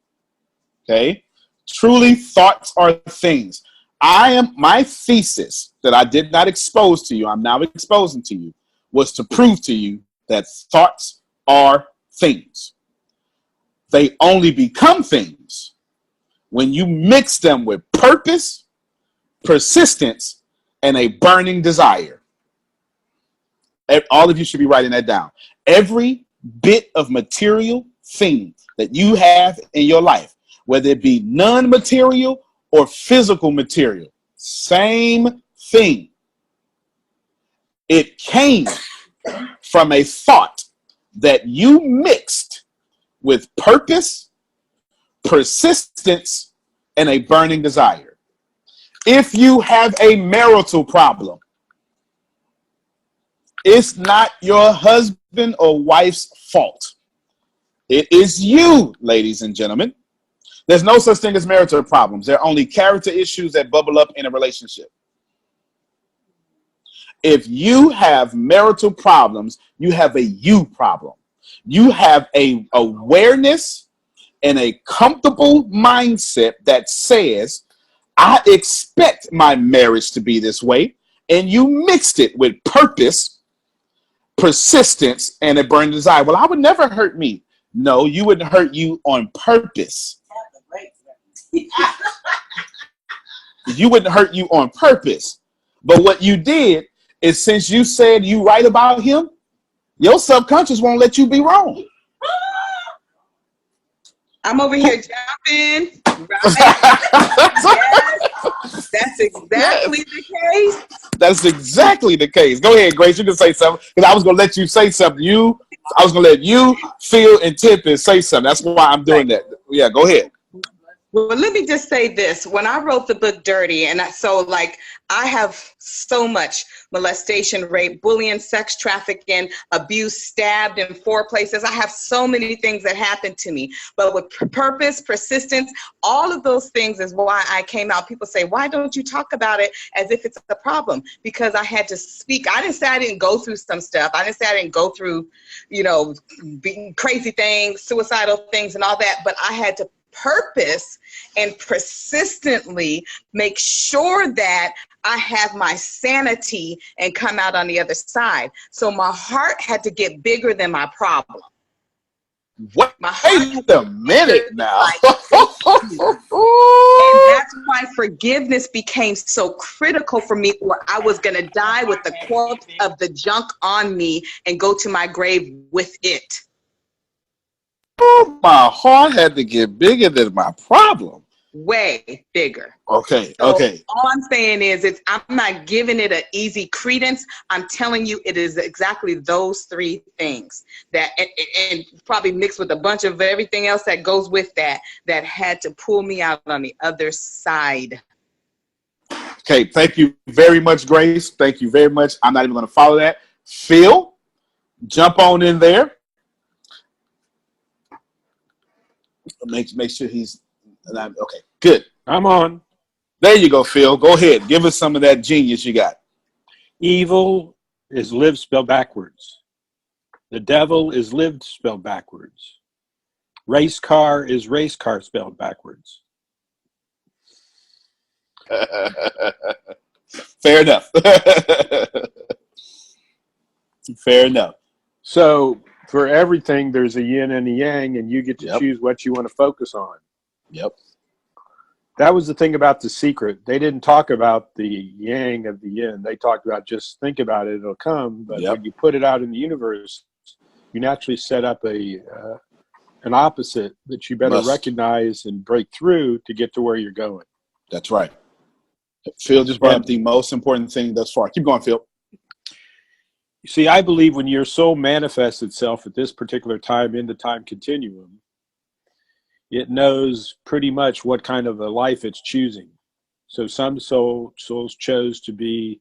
Okay? Truly, thoughts are things. My thesis that I did not expose to you, I'm now exposing to you, was to prove to you that thoughts are things. They only become things when you mix them with purpose, persistence, and a burning desire. All of you should be writing that down. Every bit of material thing that you have in your life, whether it be non-material or physical material. Same thing. It came from a thought that you mixed with purpose, persistence, and a burning desire. If you have a marital problem, it's not your husband or wife's fault. It is you, ladies and gentlemen. There's no such thing as marital problems. There are only character issues that bubble up in a relationship. If you have marital problems, you have a you problem. You have a awareness and a comfortable mindset that says, I expect my marriage to be this way, and you mixed it with purpose, persistence, and a burning desire. Well, I would never hurt me. No, you wouldn't hurt you on purpose. You wouldn't hurt you on purpose. But what you did is, since you said you right about him, your subconscious won't let you be wrong. I'm over here jumping. Right? Yes, that's exactly the case. That's exactly the case. Go ahead, Grace. You can say something, because I was going to let you say something. I was going to let you, Phil, and Tippin say something. That's why I'm doing that. Yeah, go ahead. Well, let me just say this. When I wrote the book Dirty, and I have so much molestation, rape, bullying, sex trafficking, abuse, stabbed in 4 places. I have so many things that happened to me. But with purpose, persistence, all of those things is why I came out. People say, why don't you talk about it as if it's a problem? Because I had to speak. I didn't say I didn't go through some stuff. I didn't say I didn't go through, crazy things, suicidal things and all that. But I had to purpose and persistently make sure that I have my sanity and come out on the other side. So my heart had to get bigger than my problem. What? Wait a minute now. And that's why forgiveness became so critical for me, where I was going to die with the corpse of the junk on me and go to my grave with it. My heart had to get bigger than my problem. Way bigger. Okay. So Okay. all I'm saying is, I'm not giving it an easy credence. I'm telling you, it is exactly those 3 things that, and probably mixed with a bunch of everything else that goes with that had to pull me out on the other side. Okay. Thank you very much, Grace. Thank you very much. I'm not even going to follow that. Phil, jump on in there. Make sure he's okay. Good. I'm on. There you go, Phil. Go ahead. Give us some of that genius you got. Evil is lived spelled backwards. The devil is lived spelled backwards. Race car is race car spelled backwards. Fair enough. Fair enough. So for everything, there's a yin and a yang, and you get to choose what you want to focus on. Yep. That was the thing about The Secret. They didn't talk about the yang of the yin. They talked about, just think about it, it'll come. But when you put it out in the universe, you naturally set up an opposite that you better recognize and break through to get to where you're going. That's right. Phil just brought up the most important thing thus far. Keep going, Phil. You see, I believe when your soul manifests itself at this particular time in the time continuum, it knows pretty much what kind of a life it's choosing. So some souls chose to be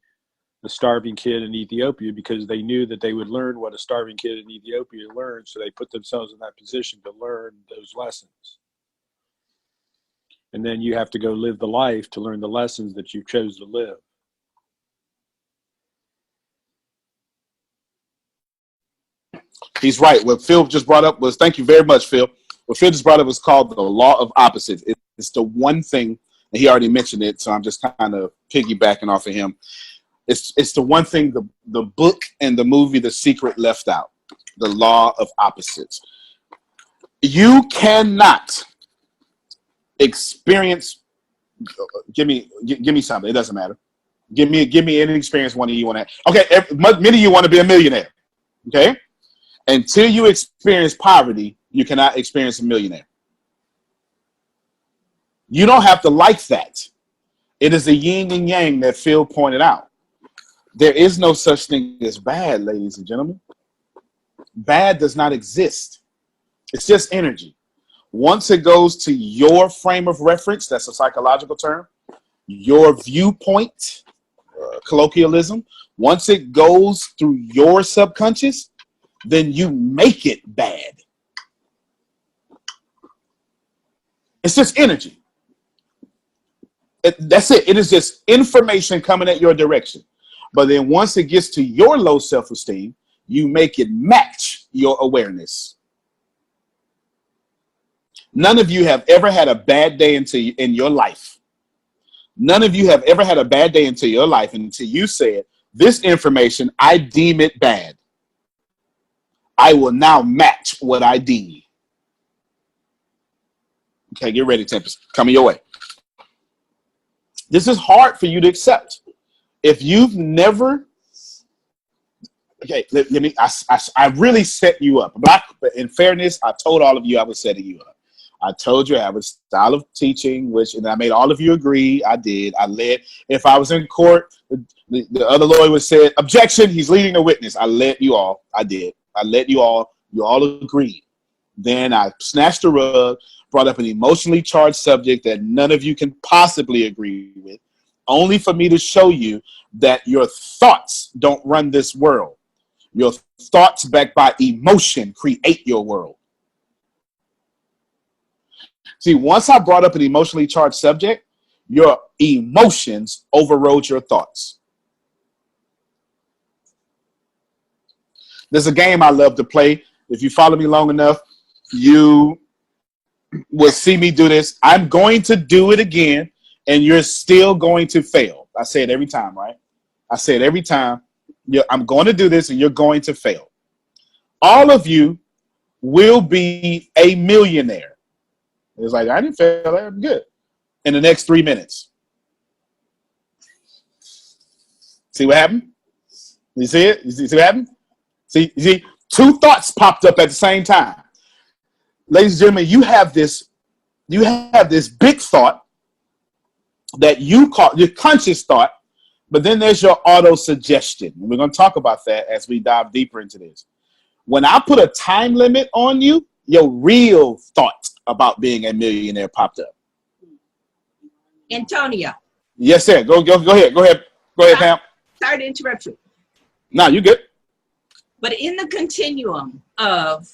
a starving kid in Ethiopia because they knew that they would learn what a starving kid in Ethiopia learned, so they put themselves in that position to learn those lessons. And then you have to go live the life to learn the lessons that you chose to live. He's right. What Phil just brought up was, thank you very much, Phil. What Phil just brought up was called the law of opposites. It's the one thing, and he already mentioned it, so I'm just kind of piggybacking off of him. It's the one thing the book and the movie The Secret left out, the law of opposites. You cannot experience, give me something, it doesn't matter. Give me any experience one of you want to have. Okay, many of you want to be a millionaire, okay? Until you experience poverty, you cannot experience a millionaire. You don't have to like that. It is the yin and yang that Phil pointed out. There is no such thing as bad, ladies and gentlemen. Bad does not exist. It's just energy. Once it goes to your frame of reference, that's a psychological term, your viewpoint, colloquialism, once it goes through your subconscious, then you make it bad. It's just energy. That's it. It is just information coming at your direction. But then once it gets to your low self-esteem, you make it match your awareness. None of you have ever had a bad day in your life. None of you have ever had a bad day into your life until you said, this information, I deem it bad. I will now match what I deem. Okay, get ready, Tempest. Coming your way. This is hard for you to accept. If you've never, okay, let me, I really set you up. But in fairness, I told all of you I was setting you up. I told you I have a style of teaching, and I made all of you agree. I did. I led. If I was in court, the other lawyer would say, objection, he's leading the witness. I led you all. I did. I led you all. You all agreed. Then I snatched the rug, brought up an emotionally charged subject that none of you can possibly agree with, only for me to show you that your thoughts don't run this world. Your thoughts backed by emotion create your world. See, once I brought up an emotionally charged subject, your emotions overrode your thoughts. There's a game I love to play. If you follow me long enough, you will see me do this. I'm going to do it again, and you're still going to fail. I say it every time, right? I say it every time. I'm going to do this, and you're going to fail. All of you will be a millionaire. It's like, I didn't fail. I'm good. In the next 3 minutes. See what happened? You see it? You see what happened? See, two thoughts popped up at the same time. Ladies and gentlemen, you have this big thought that you call your conscious thought, but then there's your auto-suggestion. We're going to talk about that as we dive deeper into this. When I put a time limit on you, your real thought about being a millionaire popped up. Antonio. Yes, sir. Go ahead, Pam. Sorry to interrupt you. No, you good. But in the continuum of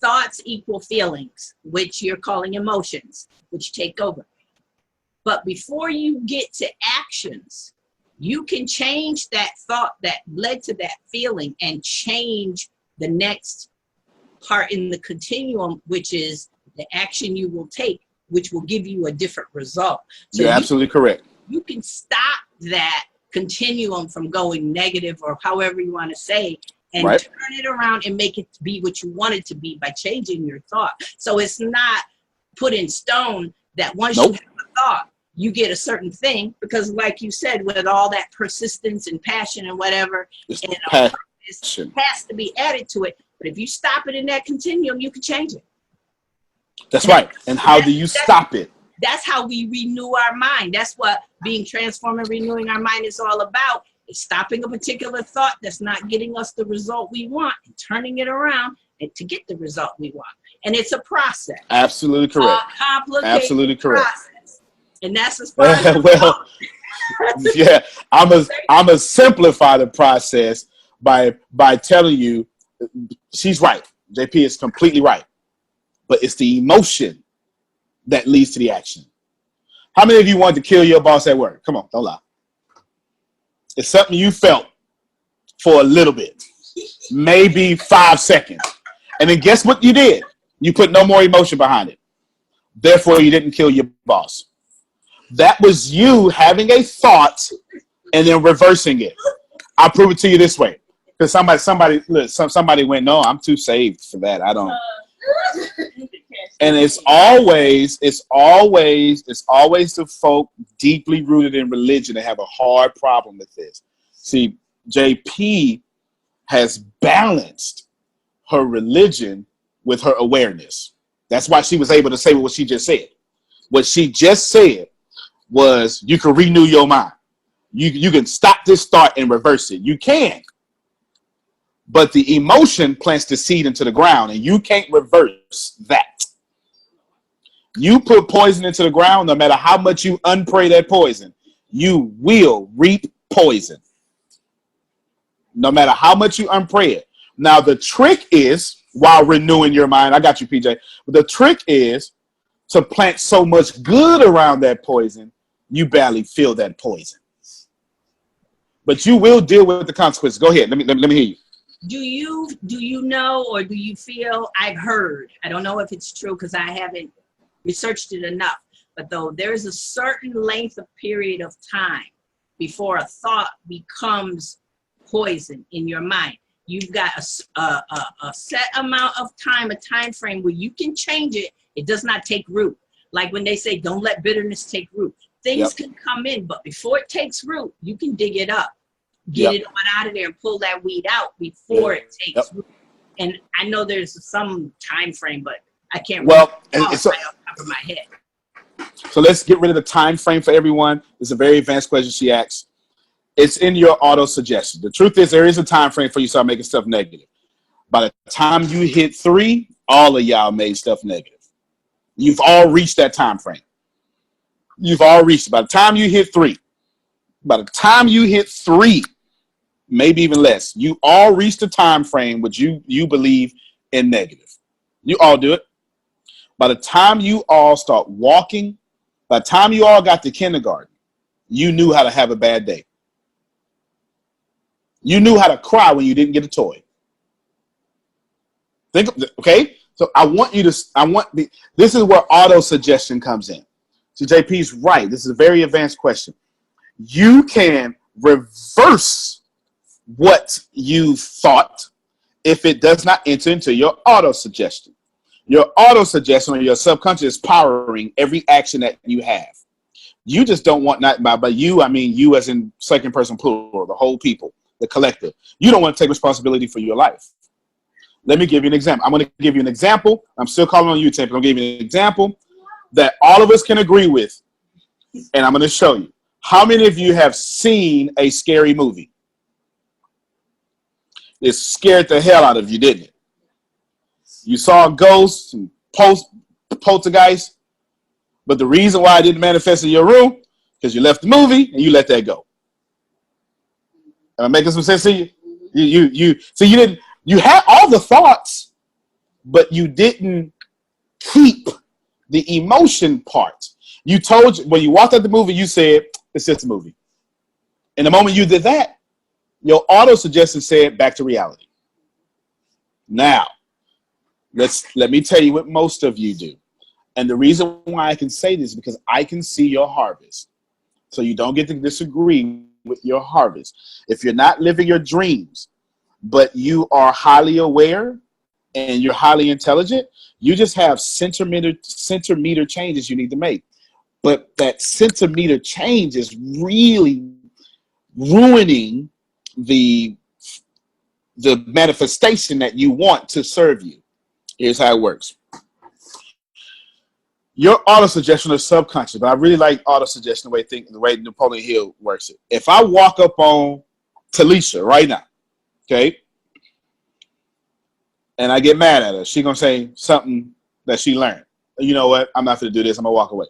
thoughts equal feelings, which you're calling emotions, which take over. But before you get to actions, you can change that thought that led to that feeling and change the next part in the continuum, which is the action you will take, which will give you a different result. So you're absolutely correct. You can stop that continuum from going negative, or however you want to say, and right, turn it around and make it be what you want it to be by changing your thought. So it's not put in stone that once you have a thought, you get a certain thing, because like you said, with all that persistence and passion and whatever, and passion has to be added to it. But if you stop it in that continuum, you can change it. That's right. And how do you stop it? That's how we renew our mind. That's what being transformed and renewing our mind is all about. It's stopping a particular thought that's not getting us the result we want and turning it around and to get the result we want. And it's a process. Absolutely correct. A complicated absolutely correct. Process. And that's as far as well, yeah, I'm gonna simplify the process by telling you she's right. JP is completely right. But it's the emotion that leads to the action. How many of you wanted to kill your boss at work? Come on, don't lie. It's something you felt for a little bit, maybe 5 seconds. And then guess what you did? You put no more emotion behind it. Therefore, you didn't kill your boss. That was you having a thought and then reversing it. I'll prove it to you this way. Because somebody went, no, I'm too saved for that. I don't. And it's always the folk deeply rooted in religion that have a hard problem with this. See, JP has balanced her religion with her awareness. That's why she was able to say what she just said. What she just said was you can renew your mind. You can stop this thought and reverse it. You can. But the emotion plants the seed into the ground, and you can't reverse that. You put poison into the ground, no matter how much you unpray that poison, you will reap poison. No matter how much you unpray it. Now, the trick is, while renewing your mind, I got you, PJ. But the trick is to plant so much good around that poison, you barely feel that poison. But you will deal with the consequences. Go ahead. Let me hear you. Do you know, or do you feel, I've heard, I don't know if it's true because I haven't researched it enough, but though there's a certain length of period of time before a thought becomes poison in your mind. You've got a set amount of time, a time frame where you can change it. It does not take root. Like when they say, don't let bitterness take root. Things can come in, but before it takes root, you can dig it up. Get it on out of there and pull that weed out before it takes root. And I know there's some time frame, but I can't remember off the top of my head. So let's get rid of the time frame for everyone. It's a very advanced question she asked. It's in your auto suggestion. The truth is there is a time frame for you to start making stuff negative. By the time you hit 3, all of y'all made stuff negative. You've all reached that time frame. You've all reached it. By the time you hit 3, maybe even less, you all reached the time frame which you believe in negative. You all do it. By the time you all start walking, by the time you all got to kindergarten, you knew how to have a bad day. You knew how to cry when you didn't get a toy. Okay? So this is where auto suggestion comes in. So JP's right. This is a very advanced question. You can reverse what you thought if it does not enter into your auto suggestion. Your auto suggestion or your subconscious is powering every action that you have. You just don't want, not by you, I mean you as in second person plural, the whole people, the collective. You don't want to take responsibility for your life. Let me give you an example. I'm going to give you an example. I'm still calling on you, Tim. I'm going to give you an example that all of us can agree with, and I'm going to show you. How many of you have seen a scary movie? It scared the hell out of you, didn't it? You saw ghosts and poltergeists, but the reason why it didn't manifest in your room because you left the movie and you let that go. Am I making some sense to you? You had all the thoughts, but you didn't keep the emotion part. You told, when you walked out the movie, you said, it's just a movie. And the moment you did that, your auto suggestion said, back to reality. Now, let me tell you what most of you do. And the reason why I can say this is because I can see your harvest. So you don't get to disagree with your harvest. If you're not living your dreams, but you are highly aware and you're highly intelligent, you just have centimeter changes you need to make. But that centimeter change is really ruining the manifestation that you want to serve you. Here's how it works. Your auto suggestion is subconscious, but I really like auto suggestion the way Napoleon Hill works it. If I walk up on Talisha right now, okay, and I get mad at her, she's gonna say something that she learned. You know what? I'm not gonna do this. I'm gonna walk away.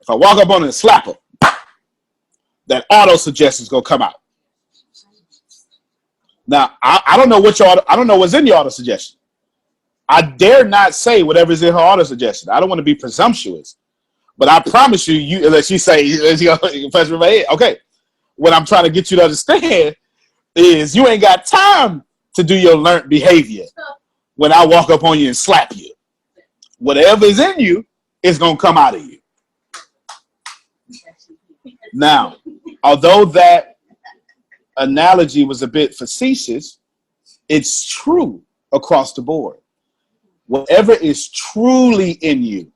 If I walk up on her and slap her, that auto suggestion is gonna come out. Now I don't know I don't know what's in your auto suggestion. I dare not say whatever's in her auto suggestion. I don't want to be presumptuous, but I promise you, unless you say, okay, what I'm trying to get you to understand is you ain't got time to do your learned behavior when I walk up on you and slap you. Whatever is in you is going to come out of you. Now, although that analogy was a bit facetious, it's true across the board. Whatever is truly in you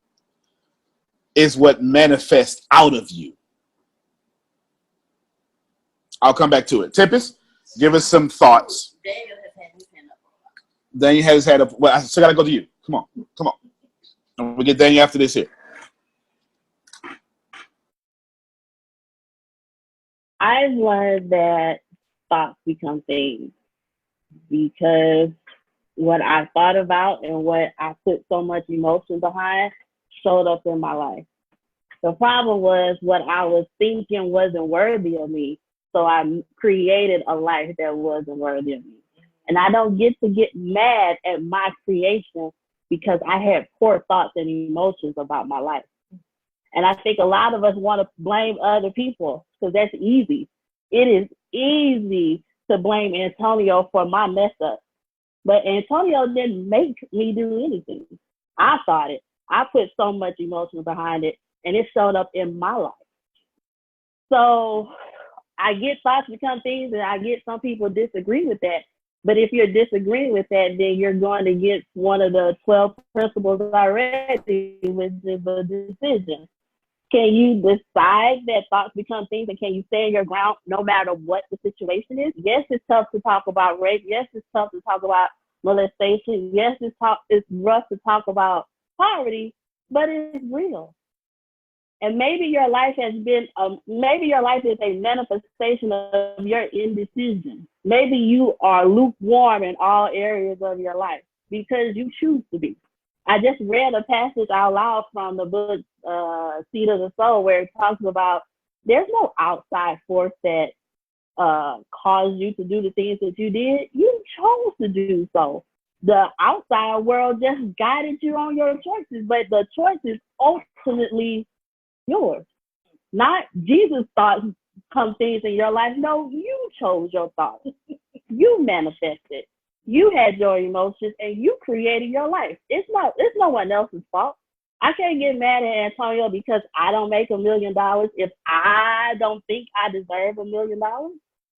is what manifests out of you. I'll come back to it. Tempest, give us some thoughts. Daniel has had well, I still got to go to you. Come on. And we'll get Daniel after this here. I've learned that thoughts become things because what I thought about and what I put so much emotion behind showed up in my life. The problem was what I was thinking wasn't worthy of me. So I created a life that wasn't worthy of me. And I don't get to get mad at my creation because I had poor thoughts and emotions about my life. And I think a lot of us want to blame other people because that's easy. It is easy to blame Antonio for my mess up. But Antonio didn't make me do anything. I thought it. I put so much emotion behind it, and it showed up in my life. So I get thoughts become things, and I get some people disagree with that. But if you're disagreeing with that, then you're going to get one of the 12 principles already, which is a decision. Can you decide that thoughts become things, and can you stand your ground no matter what the situation is? Yes, it's tough to talk about rape. Yes, it's tough to talk about molestation. Yes, it's rough to talk about poverty, but it's real. And maybe your life has been, maybe your life is a manifestation of your indecision. Maybe you are lukewarm in all areas of your life because you choose to be. I just read a passage out loud from the book Seed of the Soul where it talks about there's no outside force that caused you to do the things that you did. You chose to do so. The outside world just guided you on your choices, but the choice is ultimately yours. Not Jesus thoughts come things in your life. No, you chose your thoughts. You manifested. You had your emotions and you created your life. It's no one else's fault. I can't get mad at Antonio because I don't make $1 million if I don't think I deserve $1 million.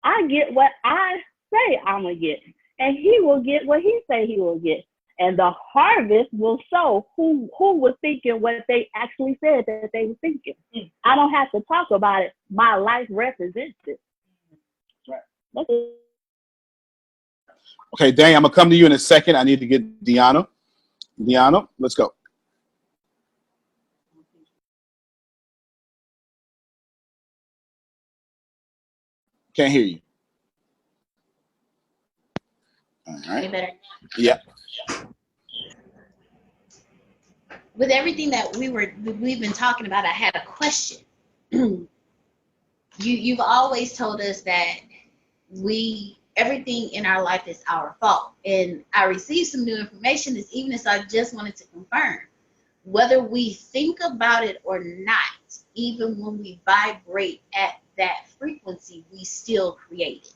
I get what I say I'm gonna get, and he will get what he say he will get. And the harvest will show who was thinking what they actually said that they were thinking. I don't have to talk about it. My life represents it. Right. That's it. Okay, Dang, I'm gonna come to you in a second. I need to get Deanna. Deanna, let's go. Can't hear you. All right. Way better. Yeah. With everything that we've been talking about, I had a question. You've always told us that everything in our life is our fault, and I received some new information this evening, so I just wanted to confirm whether we think about it or not. Even when we vibrate at that frequency, we still create it.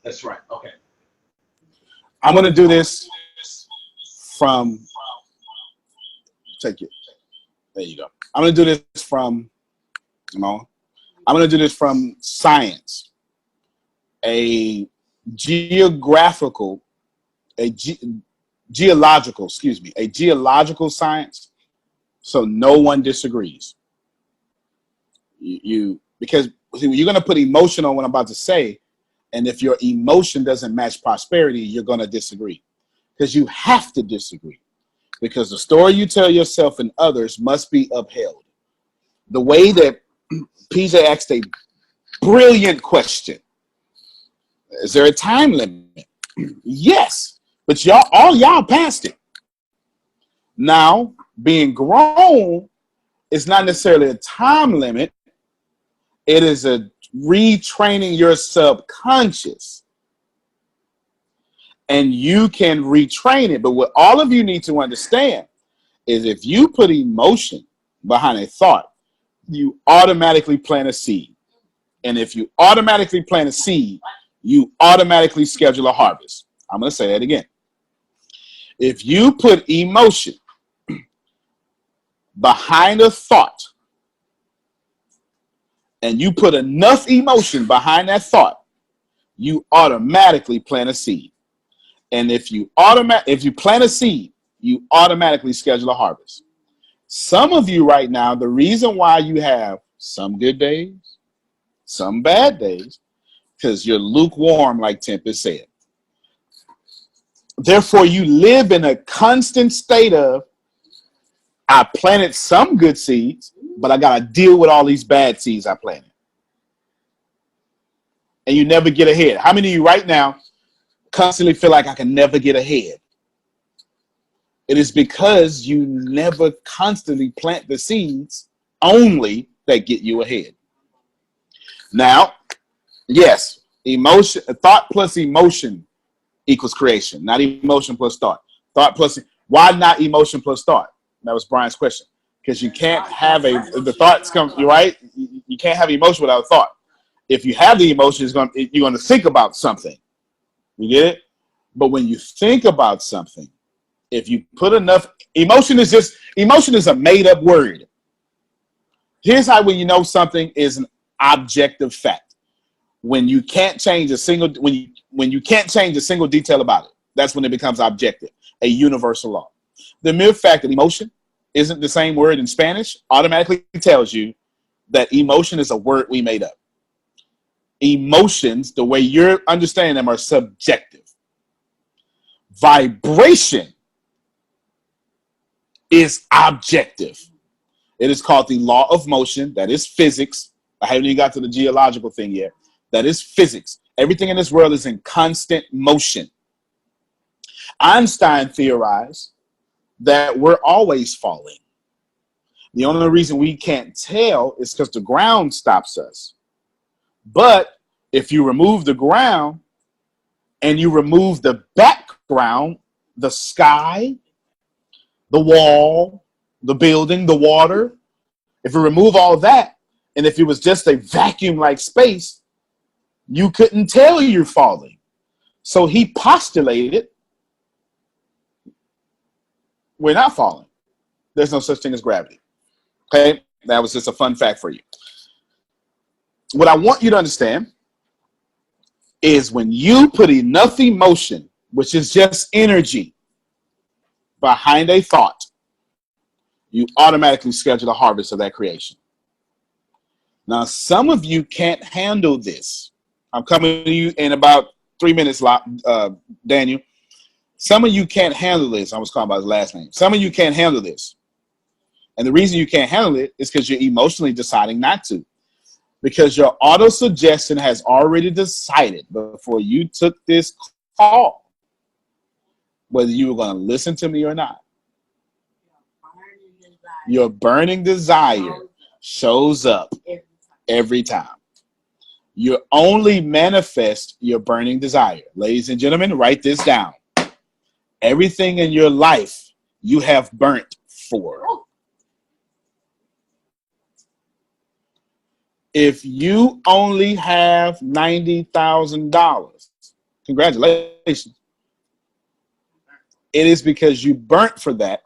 That's right. Okay. I'm gonna do this from. Take it. There you go. I'm gonna do this from. I'm gonna do this from science, a geological science. So no one disagrees. Because you're gonna put emotion on what I'm about to say, and if your emotion doesn't match prosperity, you're gonna disagree. Because you have to disagree. Because the story you tell yourself and others must be upheld. The way that PJ asked a brilliant question. Is there a time limit? Yes. But all y'all passed it. Now, being grown is not necessarily a time limit. It is a retraining your subconscious. And you can retrain it. But what all of you need to understand is if you put emotion behind a thought, you automatically plant a seed. And if you automatically plant a seed, you automatically schedule a harvest. I'm going to say that again. If you put emotion behind a thought, and you put enough emotion behind that thought, you automatically plant a seed. And if you plant a seed, you automatically schedule a harvest. Some of you right now, the reason why you have some good days, some bad days, because you're lukewarm, like Tempest said. Therefore, you live in a constant state of, I planted some good seeds, but I got to deal with all these bad seeds I planted. and you never get ahead? How many of you right now constantly feel like I can never get ahead? It is because you never constantly plant the seeds only that get you ahead. Now, yes, emotion, thought plus emotion equals creation, not emotion plus thought. Thought plus, why not emotion plus thought? That was Brian's question. Because you can't have the thoughts come, you're right? You can't have emotion without a thought. If you have the emotion, you're going to think about something. You get it? But when you think about something, if you put enough, emotion is a made up word. Here's how when you know something is an objective fact. When you can't change a single, when you can't change a single detail about it, that's when it becomes objective, a universal law. The mere fact that emotion isn't the same word in Spanish automatically tells you that emotion is a word we made up. Emotions, the way you're understanding them, are subjective. Vibration is objective. It is called the law of motion. That is physics. I haven't even got to the geological thing yet. That is physics. Everything in this world is in constant motion. Einstein theorized that we're always falling. The only reason we can't tell is because the ground stops us. But if you remove the ground and you remove the background, the sky, the wall, the building, the water, if you remove all that, and if it was just a vacuum-like space, you couldn't tell you're falling. So he postulated we're not falling. There's no such thing as gravity. Okay? That was just a fun fact for you. What I want you to understand is when you put enough emotion, which is just energy, behind a thought, you automatically schedule a harvest of that creation. Now, some of you can't handle this. I'm coming to you in about 3 minutes, Daniel. Some of you can't handle this. I was calling by his last name. Some of you can't handle this. And the reason you can't handle it is because you're emotionally deciding not to. Because your auto-suggestion has already decided before you took this call whether you were going to listen to me or not. Your burning desire shows up every time. You only manifest your burning desire. Ladies and gentlemen, write this down. Everything in your life you have burnt for. If you only have $90,000, congratulations. It is because you burnt for that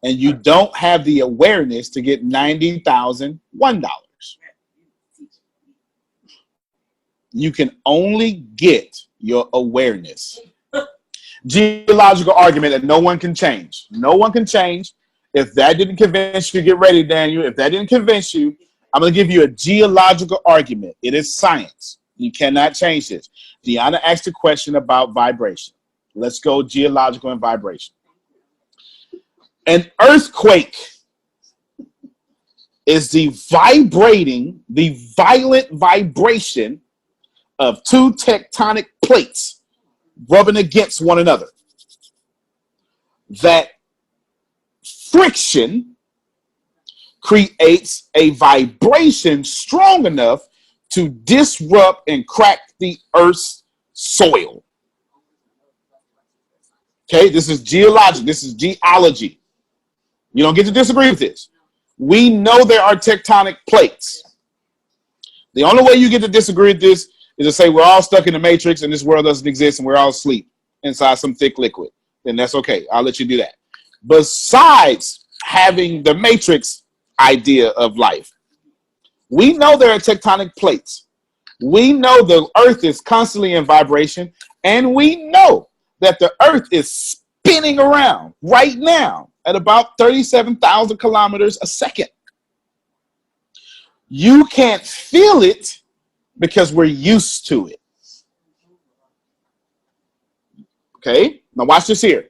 and you don't have the awareness to get $90,001. You can only get your awareness. Geological argument that no one can change. No one can change. If that didn't convince you, get ready, Daniel. If that didn't convince you, I'm going to give you a geological argument. It is science. You cannot change this. Deanna asked a question about vibration. Let's go geological and vibration. An earthquake is the violent vibration of two tectonic plates rubbing against one another. That friction creates a vibration strong enough to disrupt and crack the Earth's soil. Okay, this is geologic. This is geology. You don't get to disagree with this. We know there are tectonic plates. The only way you get to disagree with this is to say we're all stuck in the matrix and this world doesn't exist and we're all asleep inside some thick liquid. Then that's okay. I'll let you do that. Besides having the matrix idea of life, we know there are tectonic plates. We know the earth is constantly in vibration, and we know that the earth is spinning around right now at about 37,000 kilometers a second. You can't feel it because we're used to it. Okay, now watch this here.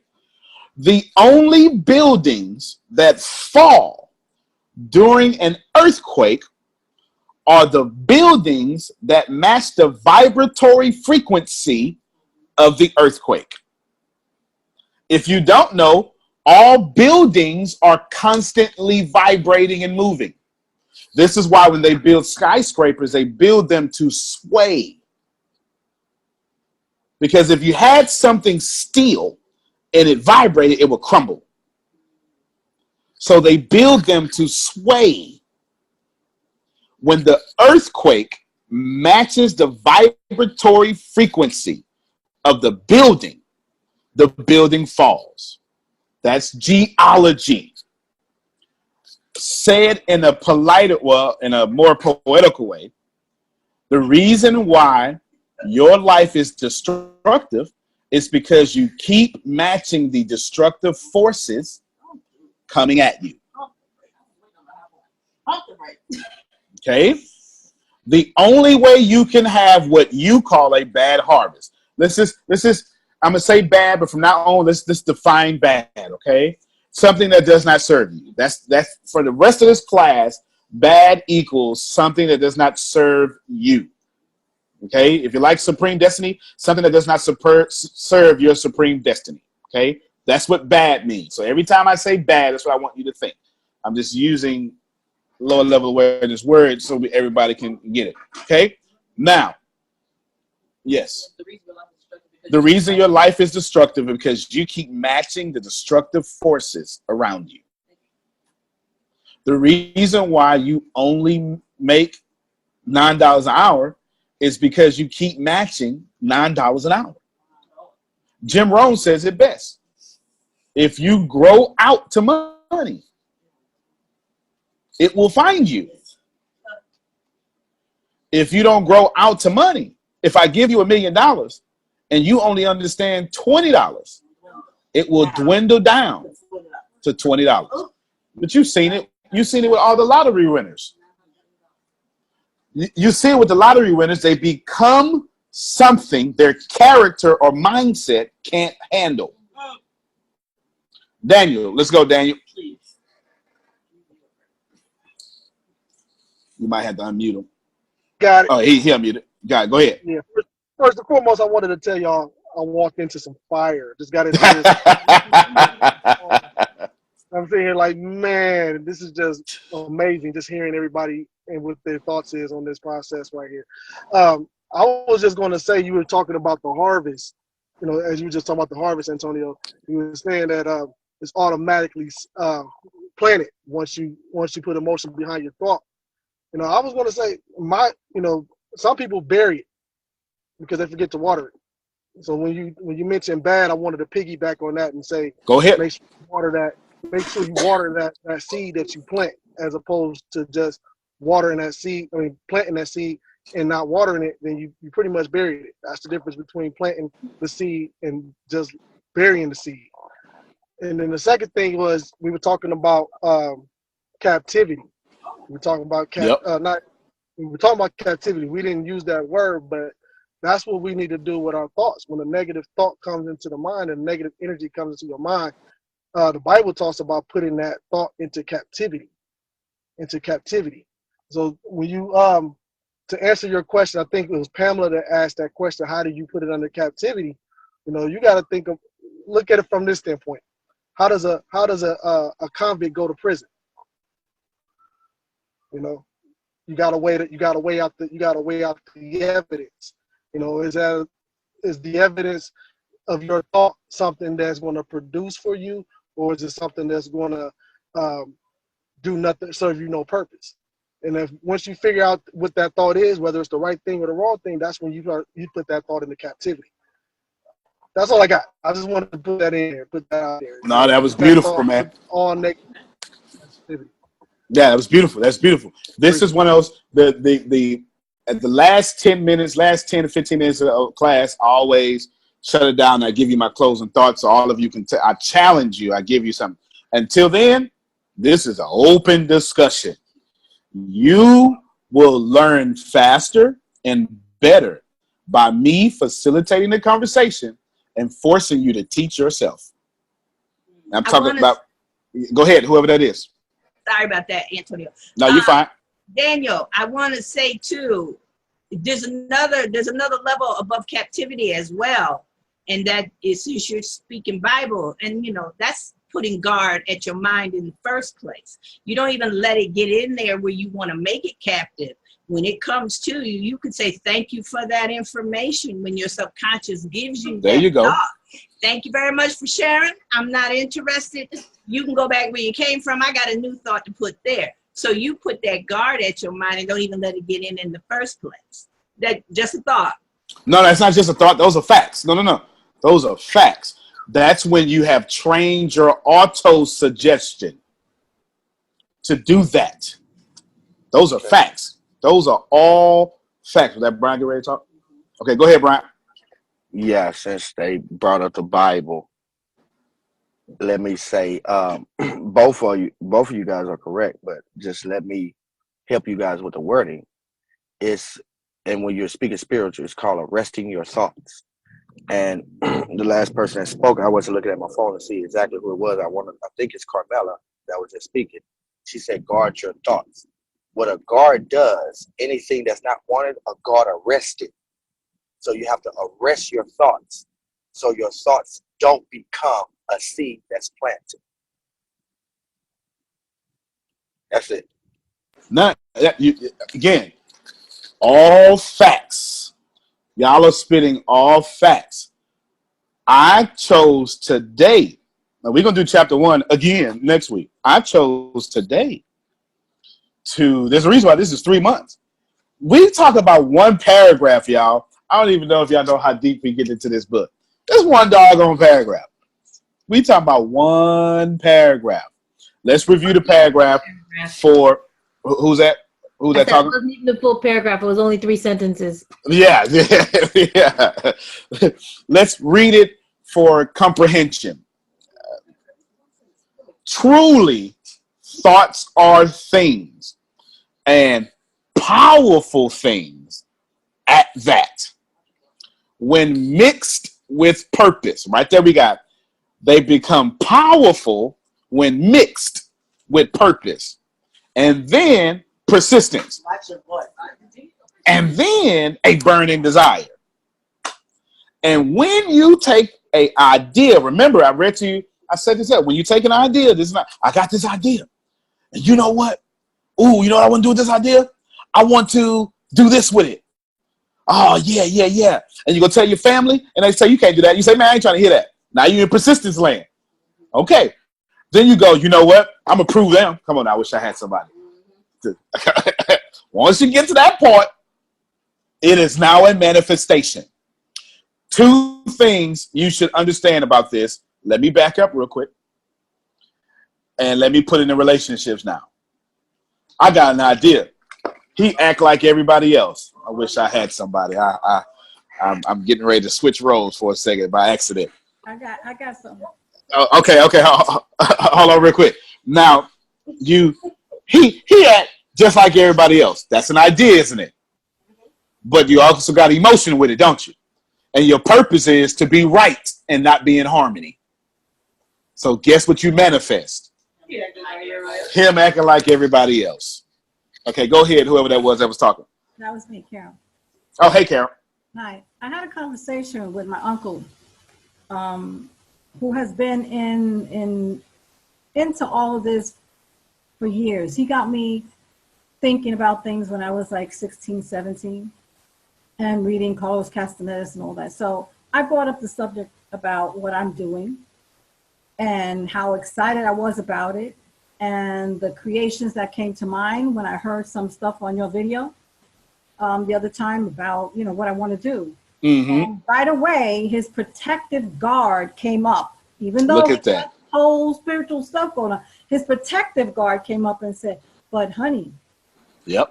The only buildings that fall during an earthquake are the buildings that match the vibratory frequency of the earthquake. If you don't know, all buildings are constantly vibrating and moving. This is why when they build skyscrapers, they build them to sway. Because if you had something still and it vibrated, it would crumble. So they build them to sway. When the earthquake matches the vibratory frequency of the building falls. That's geology. Said in a politer, well, in a more poetical way, the reason why your life is destructive is because you keep matching the destructive forces coming at you. Okay? The only way you can have what you call a bad harvest. This is I'm gonna say bad, but from now on, let's define bad, okay? Something that does not serve you. That's for the rest of this class, bad equals something that does not serve you. Okay? If you like supreme destiny, something that does not serve your supreme destiny. Okay? That's what bad means. So every time I say bad, that's what I want you to think. I'm just using lower level awareness words so everybody can get it. Okay? Now, yes. The reason your life is destructive is because you keep matching the destructive forces around you. The reason why you only make $9 an hour is because you keep matching $9 an hour. Jim Rohn says it best. If you grow out to money, it will find you. If you don't grow out to money, if I give you $1 million and you only understand $20, it will dwindle down to $20. But you've seen it. You've seen it with all the lottery winners. You see it with the lottery winners. They become something their character or mindset can't handle. Daniel, let's go, Daniel. You might have to unmute him. Got it. Oh, he unmuted. Got it. Go ahead. Yeah. First and foremost, I wanted to tell y'all I walked into some fire. Just got into this. I'm sitting here like, man, this is just amazing. Just hearing everybody and what their thoughts is on this process right here. I was just going to say, you were talking about the harvest. You know, as you were just talking about the harvest, Antonio, you were saying that it's automatically planted once you put emotion behind your thought. You know, I was going to say some people bury it because they forget to water it. So when you mentioned bad, I wanted to piggyback on that and say, go ahead. Make sure you water that. Make sure you water that seed that you plant, as opposed to just watering that seed. I mean, planting that seed and not watering it. Then you pretty much buried it. That's the difference between planting the seed and just burying the seed. And then the second thing was we were talking about captivity. We were talking about we were talking about captivity. We didn't use that word, but that's what we need to do with our thoughts. When a negative thought comes into the mind and negative energy comes into your mind, the Bible talks about putting that thought into captivity. So when you to answer your question, I think it was Pamela that asked that question, how do you put it under captivity? You know, you got to look at it from this standpoint. How does a convict go to prison? You know, you gotta weigh out the evidence. You know, is the evidence of your thought something that's going to produce for you, or is it something that's going to do nothing, serve you no purpose? And once you figure out what that thought is, whether it's the right thing or the wrong thing, that's when you put that thought into captivity. That's all I got. I just wanted to put that in there, put that out there. No, that was beautiful, man. All negative activity. Yeah, that was beautiful. That's beautiful. This is one of those at the last 10 to 15 minutes of class, I always shut it down. I give you my closing thoughts, so all of you can. I challenge you. I give you something. Until then, this is an open discussion. You will learn faster and better by me facilitating the conversation and forcing you to teach yourself. I'm talking about. Go ahead, whoever that is. Sorry about that, Antonio. No, you're fine. Daniel, I want to say too, there's another level above captivity as well, and that is since you're speaking Bible, and you know that's putting guard at your mind in the first place. You don't even let it get in there where you want to make it captive. When it comes to you, you can say thank you for that information when your subconscious gives you There that you go. thought. Thank you very much for sharing. I'm not interested. You can go back where you came from. I got a new thought to put there. So you put that guard at your mind and don't even let it get in the first place. That just a thought. No, that's not just a thought. Those are facts. No. Those are facts. That's when you have trained your auto suggestion to do that. Those are facts. Those are all facts. Was that Brian get ready to talk? Okay, go ahead, Brian. Yeah, since they brought up the Bible, let me say, both of you guys are correct, but just let me help you guys with the wording. And when you're speaking spiritual, it's called arresting your thoughts. And the last person that spoke, I wasn't looking at my phone to see exactly who it was. I think it's Carmela that was just speaking. She said, guard your thoughts. What a guard does, anything that's not wanted, a guard arrests it. So you have to arrest your thoughts so your thoughts don't become a seed that's planted. That's it. Again, all facts. Y'all are spitting all facts. I chose today. Now we're going to do chapter 1 again next week. I chose today there's a reason why this is 3 months. We talk about one paragraph, y'all. I don't even know if y'all know how deep we get into this book. There's one doggone paragraph. We talk about one paragraph. Let's review the paragraph for who's that? Who's that talking? It wasn't even the full paragraph. It was only 3 sentences. Yeah. Let's read it for comprehension. Truly, thoughts are things, and powerful things at that. When mixed with purpose, right there we got, they become powerful when mixed with purpose. And then persistence. And then a burning desire. And when you take an idea, remember I read to you, I said this up. When you take an idea, I got this idea. And you know what? Ooh, you know what I want to do with this idea? I want to do this with it. Oh, yeah. And you go tell your family, and they say, you can't do that. You say, man, I ain't trying to hear that. Now you're in persistence land. Okay. Then you go, you know what? I'm going to prove them. Come on, I wish I had somebody. Once you get to that point, it is now a manifestation. 2 things you should understand about this. Let me back up real quick. And let me put it in relationships now. I got an idea. He act like everybody else. I wish I had somebody. I'm getting ready to switch roles for a second by accident. I got something. Oh, okay. Hold on real quick. Now, he act just like everybody else. That's an idea, isn't it? But you also got emotion with it, don't you? And your purpose is to be right and not be in harmony. So guess what you manifest? Him acting like everybody else. Okay, go ahead, whoever that was talking. That was me, Carol. Oh, hey, Carol. Hi. I had a conversation with my uncle, who has been into all of this for years. He got me thinking about things when I was like 16, 17, and reading Carlos Castaneda's and all that. So I brought up the subject about what I'm doing and how excited I was about it, and the creations that came to mind when I heard some stuff on your video the other time about, what I want to do. Mm-hmm. And right away, his protective guard came up. Even though Look at that whole spiritual stuff going on, his protective guard came up and said, but honey, yep,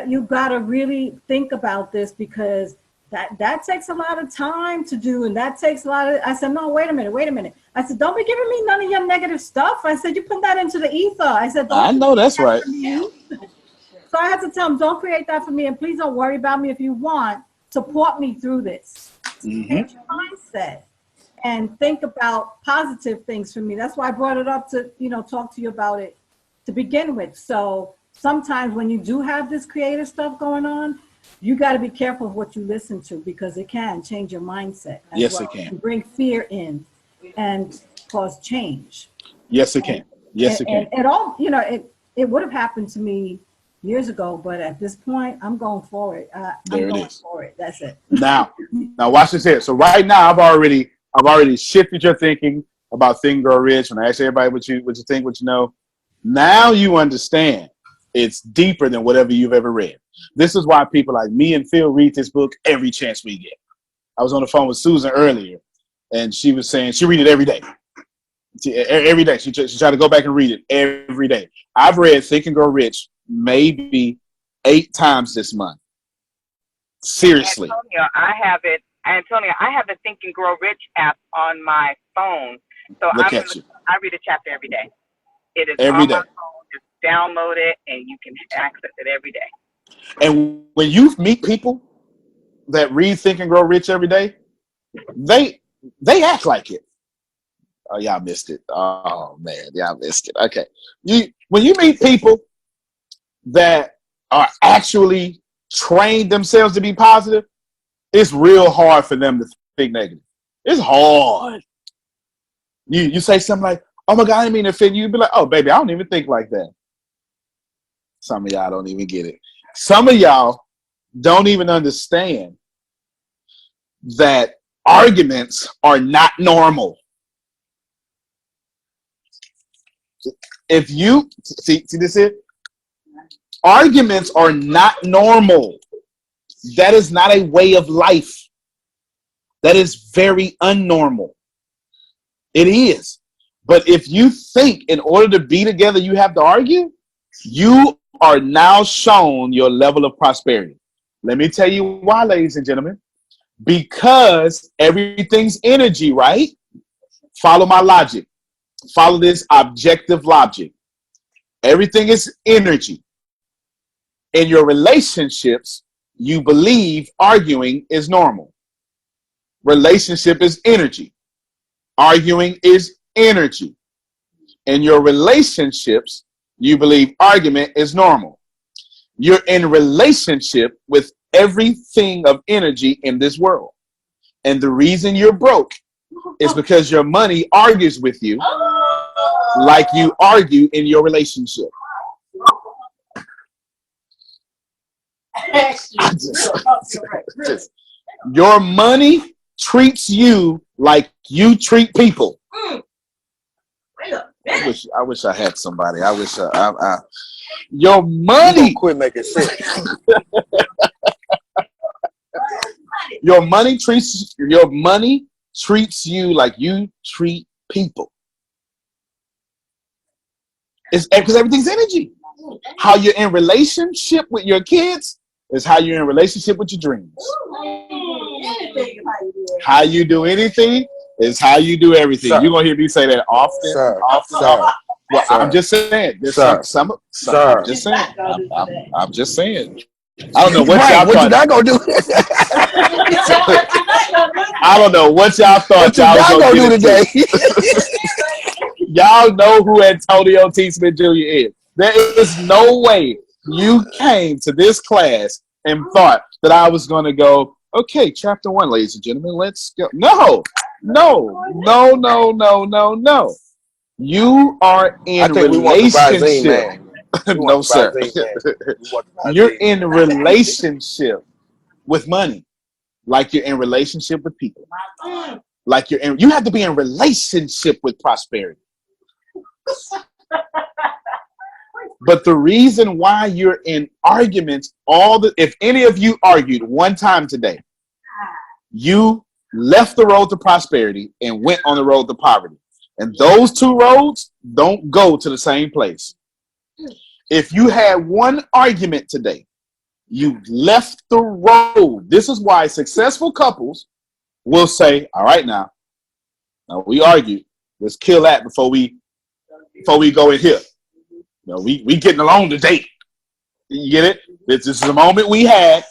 you gotta really think about this, because that takes a lot of time to do, and that takes a lot of. I said, no, wait a minute. I said, don't be giving me none of your negative stuff. I said, you put that into the ether. I said, I know that's right. So I had to tell him, don't create that for me, and please don't worry about me. If you want, support me through this. Mm-hmm. Change your mindset and think about positive things for me. That's why I brought it up to, talk to you about it to begin with. So sometimes when you do have this creative stuff going on, you got to be careful of what you listen to, because it can change your mindset as Yes, well, it can. and bring fear in and cause change. Yes, it can. Yes, it can. And it all, you know, it would have happened to me years ago, but at this point, I'm going for it. I'm There it going is. for it. That's it. Now watch this here. So right now, I've already shifted your thinking about Think and Grow Rich. When I ask everybody what you think, what you know, now you understand it's deeper than whatever you've ever read. This is why people like me and Phil read this book every chance we get. I was on the phone with Susan earlier, and she was saying she read it every day. Every day. She tried to go back and read it every day. I've read Think and Grow Rich maybe 8 times this month. Seriously. Antonio, I have the Think and Grow Rich app on my phone. So Look at you. I read a chapter every day. It is Every on my day. phone. Just download it and you can access it every day. And when you meet people that read Think and Grow Rich every day, they act like it. Oh, y'all missed it. Oh man, y'all missed it. Okay. When you meet people that are actually trained themselves to be positive, it's real hard for them to think negative. It's hard. You say something like, "Oh my God, I didn't mean to offend you." You'd be like, "Oh baby, I don't even think like that." Some of y'all don't even get it. Some of y'all don't even understand that arguments are not normal. If you see this here, arguments are not normal. That is not a way of life. That is very unnormal. It is. But if you think in order to be together, you have to argue, you are now shown your level of prosperity. Let me tell you why, ladies and gentlemen. Because everything's energy, right? Follow my logic. Follow this objective logic. Everything is energy. In your relationships, you believe arguing is normal. Relationship is energy. Arguing is energy. In your relationships, you believe argument is normal. You're in relationship with everything of energy in this world. And the reason you're broke is because your money argues with you like you argue in your relationship. Your money treats you like you treat people. I wish I had somebody. I wish your money quit making sense. Your money treats you like you treat people. It's because everything's energy. How you're in relationship with your kids is how you're in relationship with your dreams. How you do anything is how you do everything. Sir. You're gonna hear me say that often. Sir. Well, Sir. I'm just saying. There's Sir. some Sir. I'm just saying. I'm just saying. I don't know what Right, y'all what thought. you not gonna do? I don't know what y'all thought What you y'all was not gonna gonna do get today? into. Y'all know who Antonio T. Smith Jr. is. There is no way you came to this class and thought that I was gonna go, okay, chapter 1, ladies and gentlemen, let's go. No. You are I in think we want the Visine, relationship. man. We want No, the sir. Visine, man. We want the Visine. You're in relationship with money, like you're in relationship with people. Like you have to be in relationship with prosperity. But the reason why you're in arguments, if any of you argued one time today, you left the road to prosperity and went on the road to poverty. And those two roads don't go to the same place. If you had one argument today, you left the road. This is why successful couples will say, all right, now we argued. Let's kill that before we go in here. We getting along today. You get it? This is the moment we had.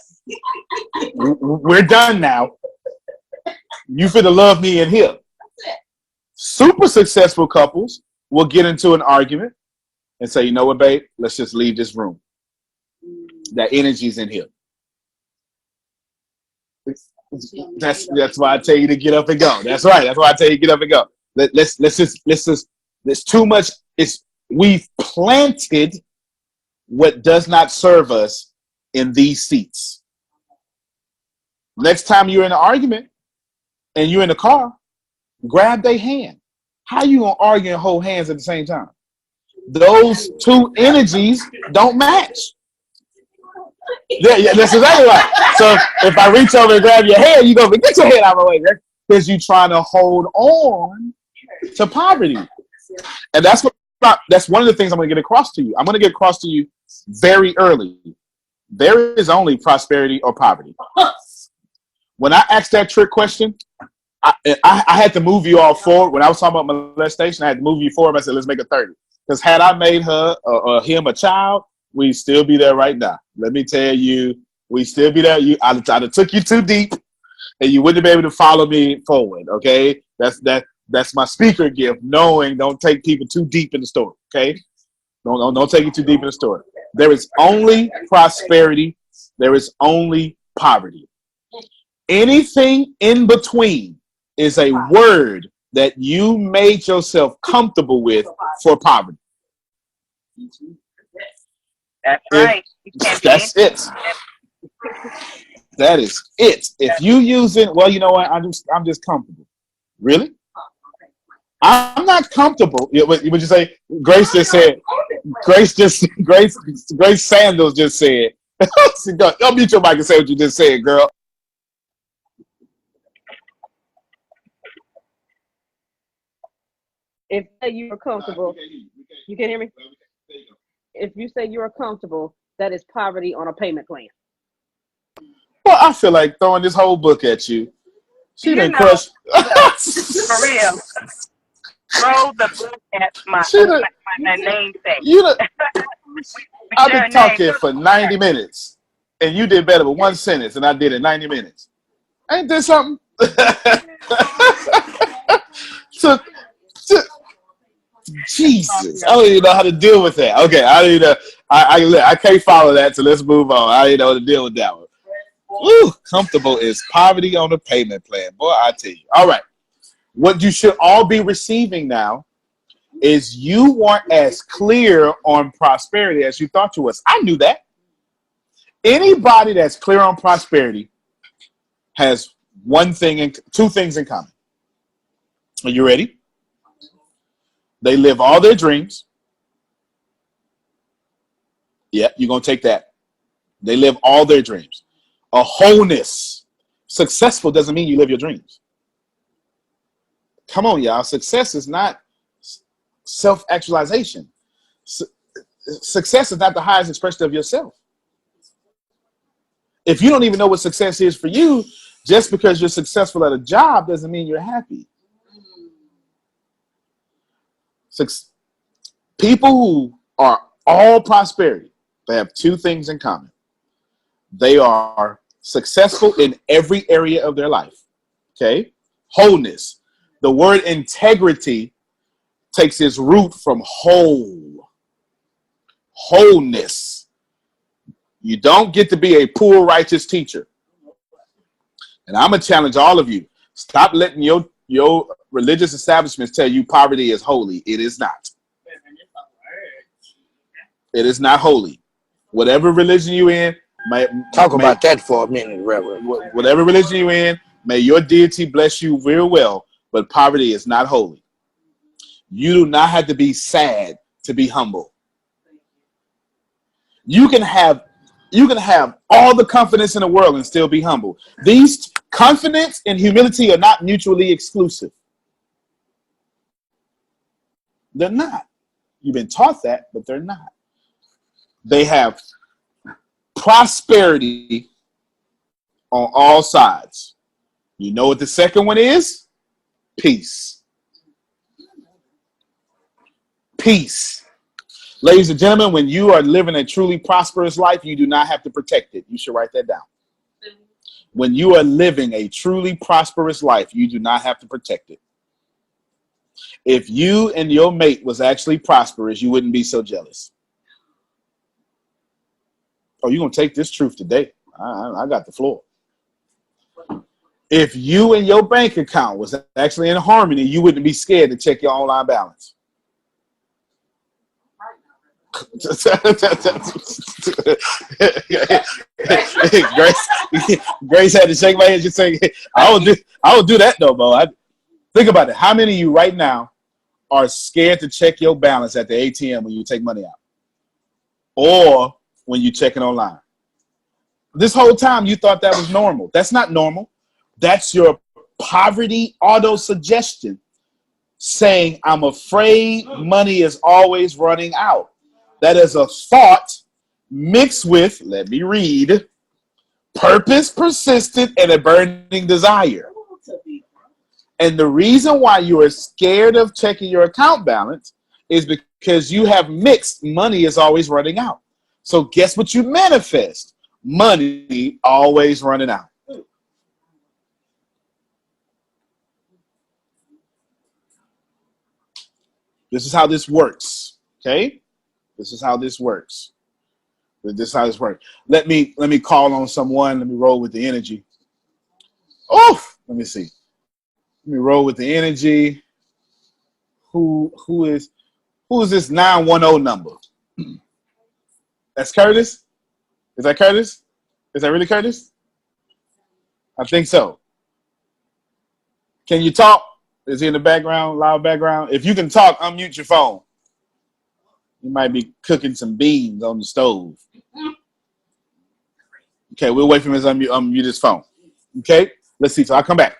We're done now. You finna love me in here. Super successful couples will get into an argument and say, you know what, babe, let's just leave this room. That energy's in here. That's why I tell you to get up and go. That's right. That's why I tell you to get up and go. Let's just there's too much. We've planted what does not serve us in these seats. Next time you're in an argument and you're in the car, grab their hand. How you gonna argue and hold hands at the same time? Those two energies don't match. Yeah, that's exactly right. So if I reach over and grab your hand, you go, get your hand out of my way, because you're trying to hold on to poverty. And that's one of the things I'm going to get across to you. I'm going to get across to you very early. There is only prosperity or poverty. When I asked that trick question, I had to move you all forward. When I was talking about molestation, I had to move you forward. I said, let's make it 30. Because had I made her or him a child, we'd still be there right now. Let me tell you, we'd still be there. I'd have took you too deep, and you wouldn't be able to follow me forward, okay? That's my speaker gift, knowing don't take people too deep in the story, okay? Don't take it too deep in the story. There is only prosperity. There is only poverty. Anything in between is a word that you made yourself comfortable with for poverty. That's right. That's it. That is it. If you use it, well, you know what? I'm just comfortable. Really? I'm not comfortable. Would you say? Grace just said. Grace Sandals just said. Don't mute your mic and say what you just said, girl. If you are comfortable, you can hear me? If you say you are comfortable, that is poverty on a payment plan. Well, I feel like throwing this whole book at you. She done crushed. For real. Throw the book at my namesake. I've been talking for 90 minutes, and you did better with one sentence than I did in 90 minutes. Ain't this something? Jesus, I don't even know how to deal with that. Okay, I can't follow that, so let's move on. I don't even know how to deal with that one. Woo, comfortable is poverty on a payment plan. Boy, I tell you. All right. What you should all be receiving now is you weren't as clear on prosperity as you thought you was. I knew that. Anybody that's clear on prosperity has two things in common. Are you ready? They live all their dreams. Yeah, you're going to take that. They live all their dreams. A wholeness. Successful doesn't mean you live your dreams. Come on, y'all. Success is not self-actualization. Success is not the highest expression of yourself. If you don't even know what success is for you, just because you're successful at a job doesn't mean you're happy. People who are all prosperity, they have two things in common. They are successful in every area of their life. Okay? Wholeness. The word integrity takes its root from whole. Wholeness. You don't get to be a poor righteous teacher. And I'm going to challenge all of you. Stop letting your religious establishments tell you poverty is holy. It is not. It is not holy. Whatever religion you in, talk about that for a minute, Reverend. Whatever religion you in, may your deity bless you real well, but poverty is not holy. You do not have to be sad to be humble. You can have all the confidence in the world and still be humble. These confidence and humility are not mutually exclusive. They're not. You've been taught that, but they're not. They have prosperity on all sides. You know what the second one is? Peace. Peace. Ladies and gentlemen, when you are living a truly prosperous life, you do not have to protect it. You should write that down. When you are living a truly prosperous life, you do not have to protect it. If you and your mate was actually prosperous, you wouldn't be so jealous. Oh, you're going to take this truth today. I got the floor. If you and your bank account was actually in harmony, you wouldn't be scared to check your online balance. Grace had to shake my head just saying, I would do that though, Bo. Think about it. How many of you right now are scared to check your balance at the ATM when you take money out? Or when you check it online? This whole time you thought that was normal. That's not normal. That's your poverty auto-suggestion saying, I'm afraid money is always running out. That is a thought mixed with, let me read, purpose, persistent, and a burning desire. And the reason why you are scared of checking your account balance is because you have mixed money is always running out. So guess what you manifest? Money always running out. This is how this works. Okay? This is how this works. This is how this works. Let me call on someone. Let me roll with the energy. Oh, let me see. Let me roll with the energy. Who is this 910 number? That's Curtis? Is that Curtis? Is that really Curtis? I think so. Can you talk? Is he in the background, loud background? If you can talk, unmute your phone. You might be cooking some beans on the stove. Okay, we'll wait for him to unmute his phone. Okay, let's see. So I'll come back.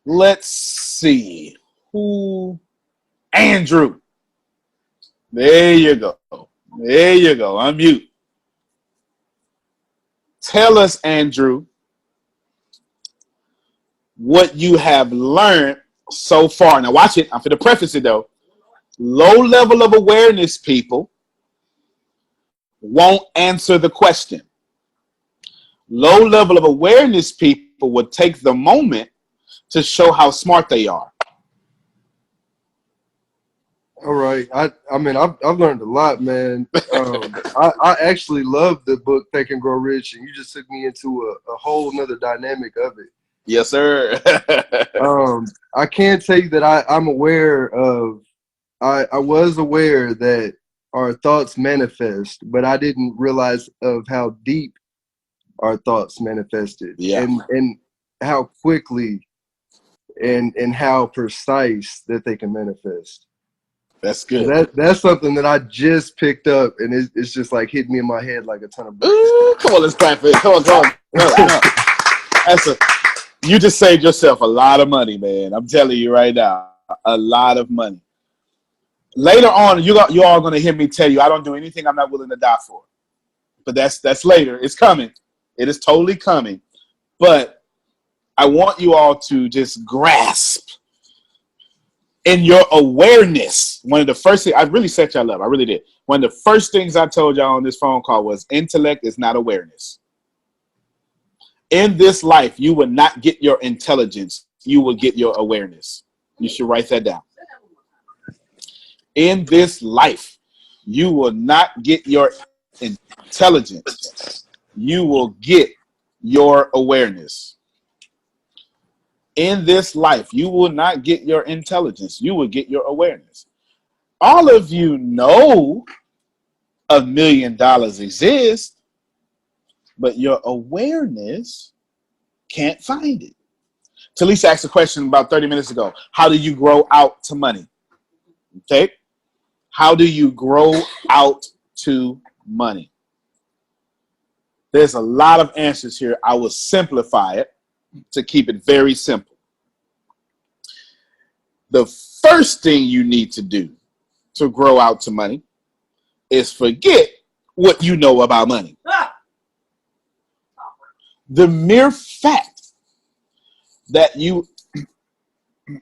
Let's see. Who? Andrew. There you go. There you go. Unmute. Tell us, Andrew, what you have learned so far. Now watch it. I'm going to preface it though. Low level of awareness people won't answer the question. Low level of awareness people would take the moment to show how smart they are. All right. I mean, I've learned a lot, man. I actually love the book Think and Grow Rich, and you just took me into a whole nother dynamic of it. Yes, sir. I can tell you that I'm aware of, I was aware that our thoughts manifest, but I didn't realize of how deep our thoughts manifested. Yeah. And how quickly and how precise that they can manifest. That's good. So that's something that I just picked up, and it's just like hit me in my head like a ton of bricks. Ooh, come on, let's clap for it. Come on. You just saved yourself a lot of money, man. I'm telling you right now, a lot of money. Later on, you all going to hear me tell you, I don't do anything I'm not willing to die for. But that's later. It's coming. It is totally coming. But I want you all to just grasp in your awareness. One of the first things, I really set y'all up. I really did. One of the first things I told y'all on this phone call was intellect is not awareness. In this life, you will not get your intelligence. You will get your awareness. You should write that down. In this life, you will not get your intelligence. You will get your awareness. In this life, you will not get your intelligence. You will get your awareness. All of you know $1 million exists, but your awareness can't find it. Talisa asked a question about 30 minutes ago. How do you grow out to money? Okay. How do you grow out to money? There's a lot of answers here. I will simplify it to keep it very simple. The first thing you need to do to grow out to money is forget what you know about money. The mere fact that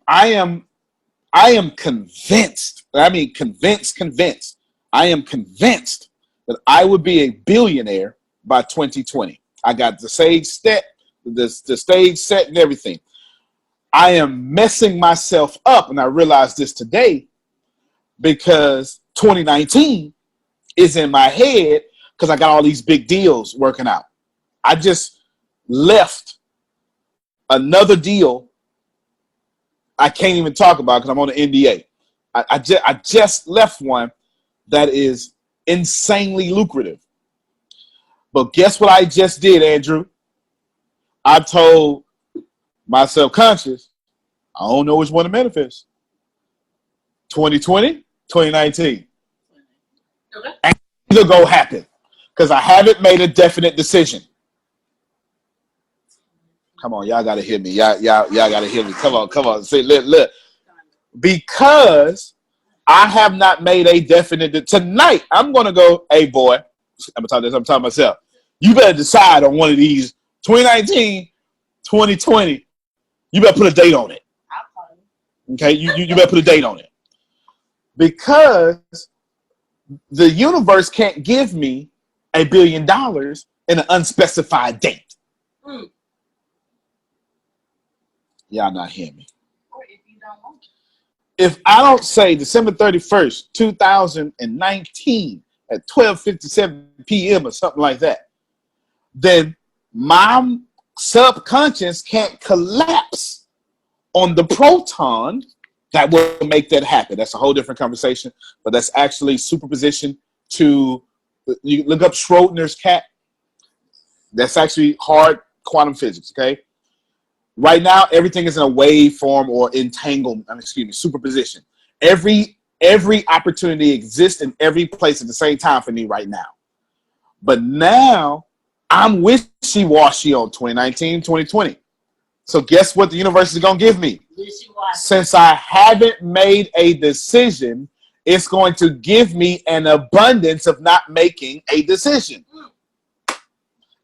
I am convinced, I am convinced that I would be a billionaire by 2020. I got the stage set, the stage set and everything. I am messing myself up, and I realized this today because 2019 is in my head because I got all these big deals working out. I just left another deal I can't even talk about because I'm on the NDA. I just left one that is insanely lucrative. But guess what I just did, Andrew? I told my subconscious, I don't know which one to manifest. 2020, 2019. And it'll go happen because I haven't made a definite decision. Come on, y'all gotta hear me. Y'all gotta hear me. Come on. See, look. Because I have not made a definite. Tonight, I'm gonna go. Hey, boy, I'm talking to myself. You better decide on one of these. 2019, 2020. You better put a date on it. Okay, you better put a date on it because the universe can't give me $1 billion in an unspecified date. Y'all not hearing me. If I don't say December 31st, 2019 at 12:57 p.m. or something like that, then my subconscious can't collapse on the proton that will make that happen. That's a whole different conversation, but that's actually superposition to, you look up Schrodinger's cat. That's actually hard quantum physics, okay? Right now, everything is in a waveform or superposition. Every opportunity exists in every place at the same time for me right now. But now, I'm wishy-washy on 2019, 2020. So guess what the universe is going to give me? Since I haven't made a decision, it's going to give me an abundance of not making a decision.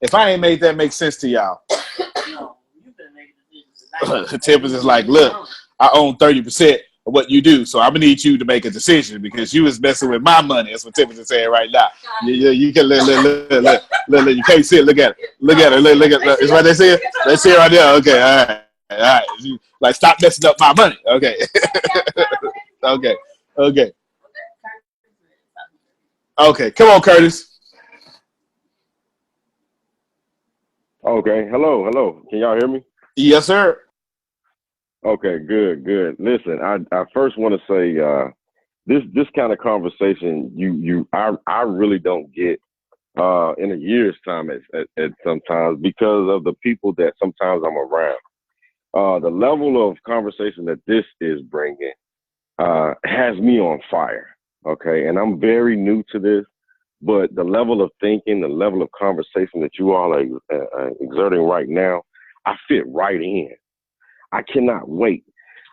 If I ain't made that make sense to y'all. Tippers is like, look, I own 30% of what you do, so I'm gonna need you to make a decision because you was messing with my money. That's what Tippers is saying right now. You can look. You can't see it. Look at it. Look at it. Is what they say? They see it right there. Okay, all right. Like, stop messing up my money. Okay. Okay. Come on, Curtis. Okay. Hello. Can y'all hear me? Yes, sir. Okay, good. Listen, I first want to say this kind of conversation I really don't get in a year's time at sometimes because of the people that sometimes I'm around. The level of conversation that this is bringing has me on fire. Okay, and I'm very new to this, but the level of thinking, the level of conversation that you all are exerting right now, I fit right in. I cannot wait.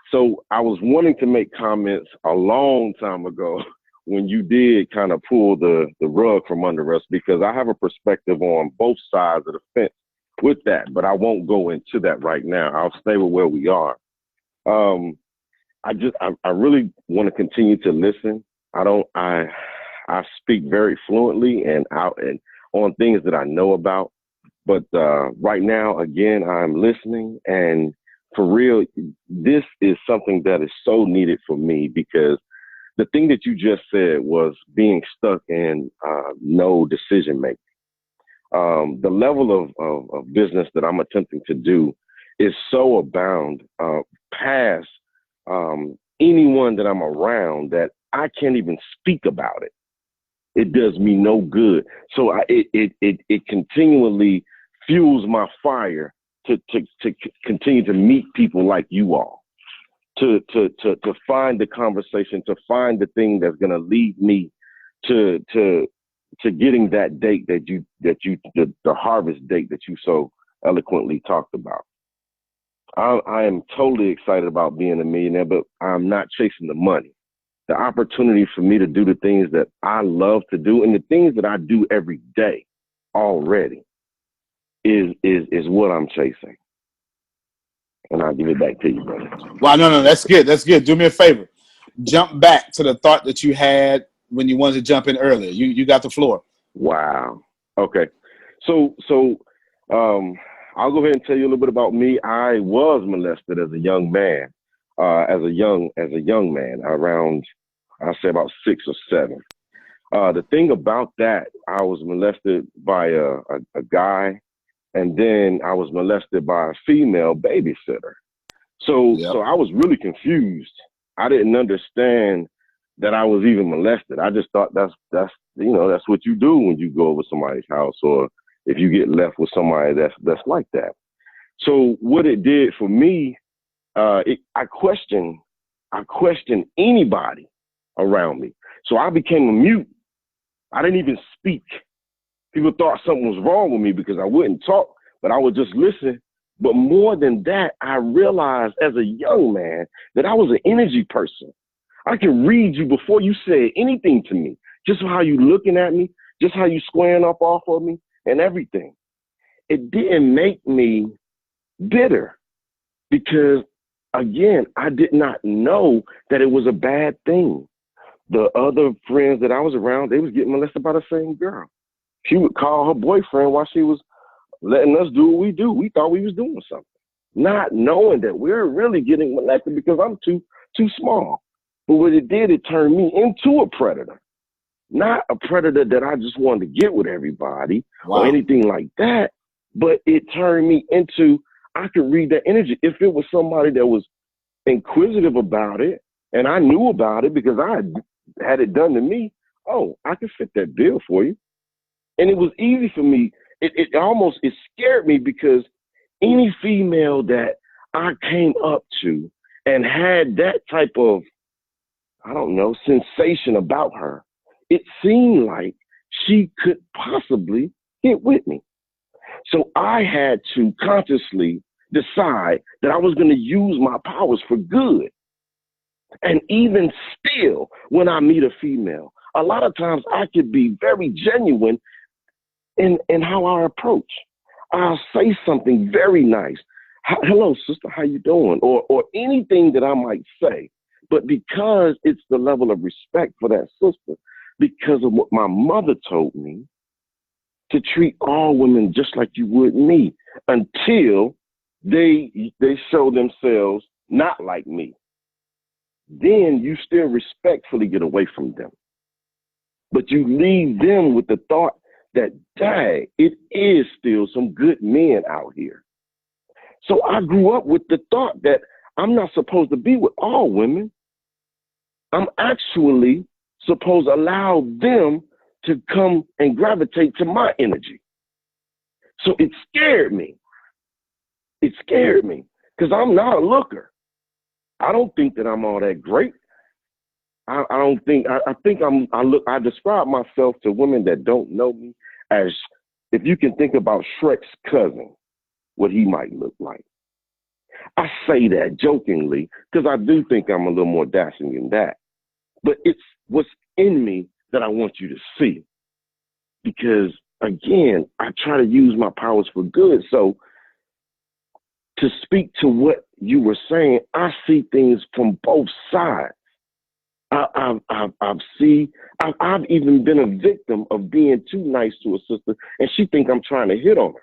So I was wanting to make comments a long time ago when you did kind of pull the rug from under us because I have a perspective on both sides of the fence with that, but I won't go into that right now. I'll stay with where we are. I really want to continue to listen. I speak very fluently and on things that I know about, but right now, again, I'm listening and for real, this is something that is so needed for me because the thing that you just said was being stuck in no decision making. The level of business that I'm attempting to do is so abound past anyone that I'm around that I can't even speak about it. It does me no good. So it continually fuels my fire to continue to meet people like you all, to find the conversation, to find the thing that's going to lead me to getting that date the harvest date that you so eloquently talked about. I am totally excited about being a millionaire, but I'm not chasing the money. The opportunity for me to do the things that I love to do and the things that I do every day already is what I'm chasing. And I'll give it back to you, brother. Well, no, that's good. That's good. Do me a favor. Jump back to the thought that you had when you wanted to jump in earlier. You got the floor. Wow. Okay. So I'll go ahead and tell you a little bit about me. I was molested as a young man, as a young man, around, I'll say about 6 or 7. The thing about that, I was molested by a guy, and then I was molested by a female babysitter. So I was really confused. I didn't understand that I was even molested. I just thought that's what you do when you go over somebody's house, or if you get left with somebody that's like that. So what it did for me, I questioned anybody around me. So I became a mute. I didn't even speak. People thought something was wrong with me because I wouldn't talk, but I would just listen. But more than that, I realized as a young man that I was an energy person. I can read you before you say anything to me, just how you looking at me, just how you squaring up off of me and everything. It didn't make me bitter because, again, I did not know that it was a bad thing. The other friends that I was around, they was getting molested by the same girl. She would call her boyfriend while she was letting us do what we do. We thought we was doing something, not knowing that we're really getting molested because I'm too small. But what it did, it turned me into a predator, not a predator that I just wanted to get with everybody or anything like that. But it turned me into, I could read that energy. If it was somebody that was inquisitive about it and I knew about it because I had it done to me, oh, I could fit that bill for you. And it was easy for me. It scared me because any female that I came up to and had that type of, I don't know, sensation about her, it seemed like she could possibly get with me. So I had to consciously decide that I was going to use my powers for good. And even still, when I meet a female, a lot of times I could be very genuine in how I approach. I'll say something very nice. Hello, sister, how you doing? Or anything that I might say. But because it's the level of respect for that sister, because of what my mother told me, to treat all women just like you would me until they show themselves not like me. Then you still respectfully get away from them. But you leave them with the thought that, dang, it is still some good men out here. So I grew up with the thought that I'm not supposed to be with all women. I'm actually supposed to allow them to come and gravitate to my energy. So it scared me. It scared me because I'm not a looker. I don't think that I'm all that great. I describe myself to women that don't know me as, if you can think about Shrek's cousin, what he might look like. I say that jokingly because I do think I'm a little more dashing than that. But it's what's in me that I want you to see. Because, again, I try to use my powers for good. So to speak to what you were saying, I see things from both sides. I've even been a victim of being too nice to a sister, and she think I'm trying to hit on her,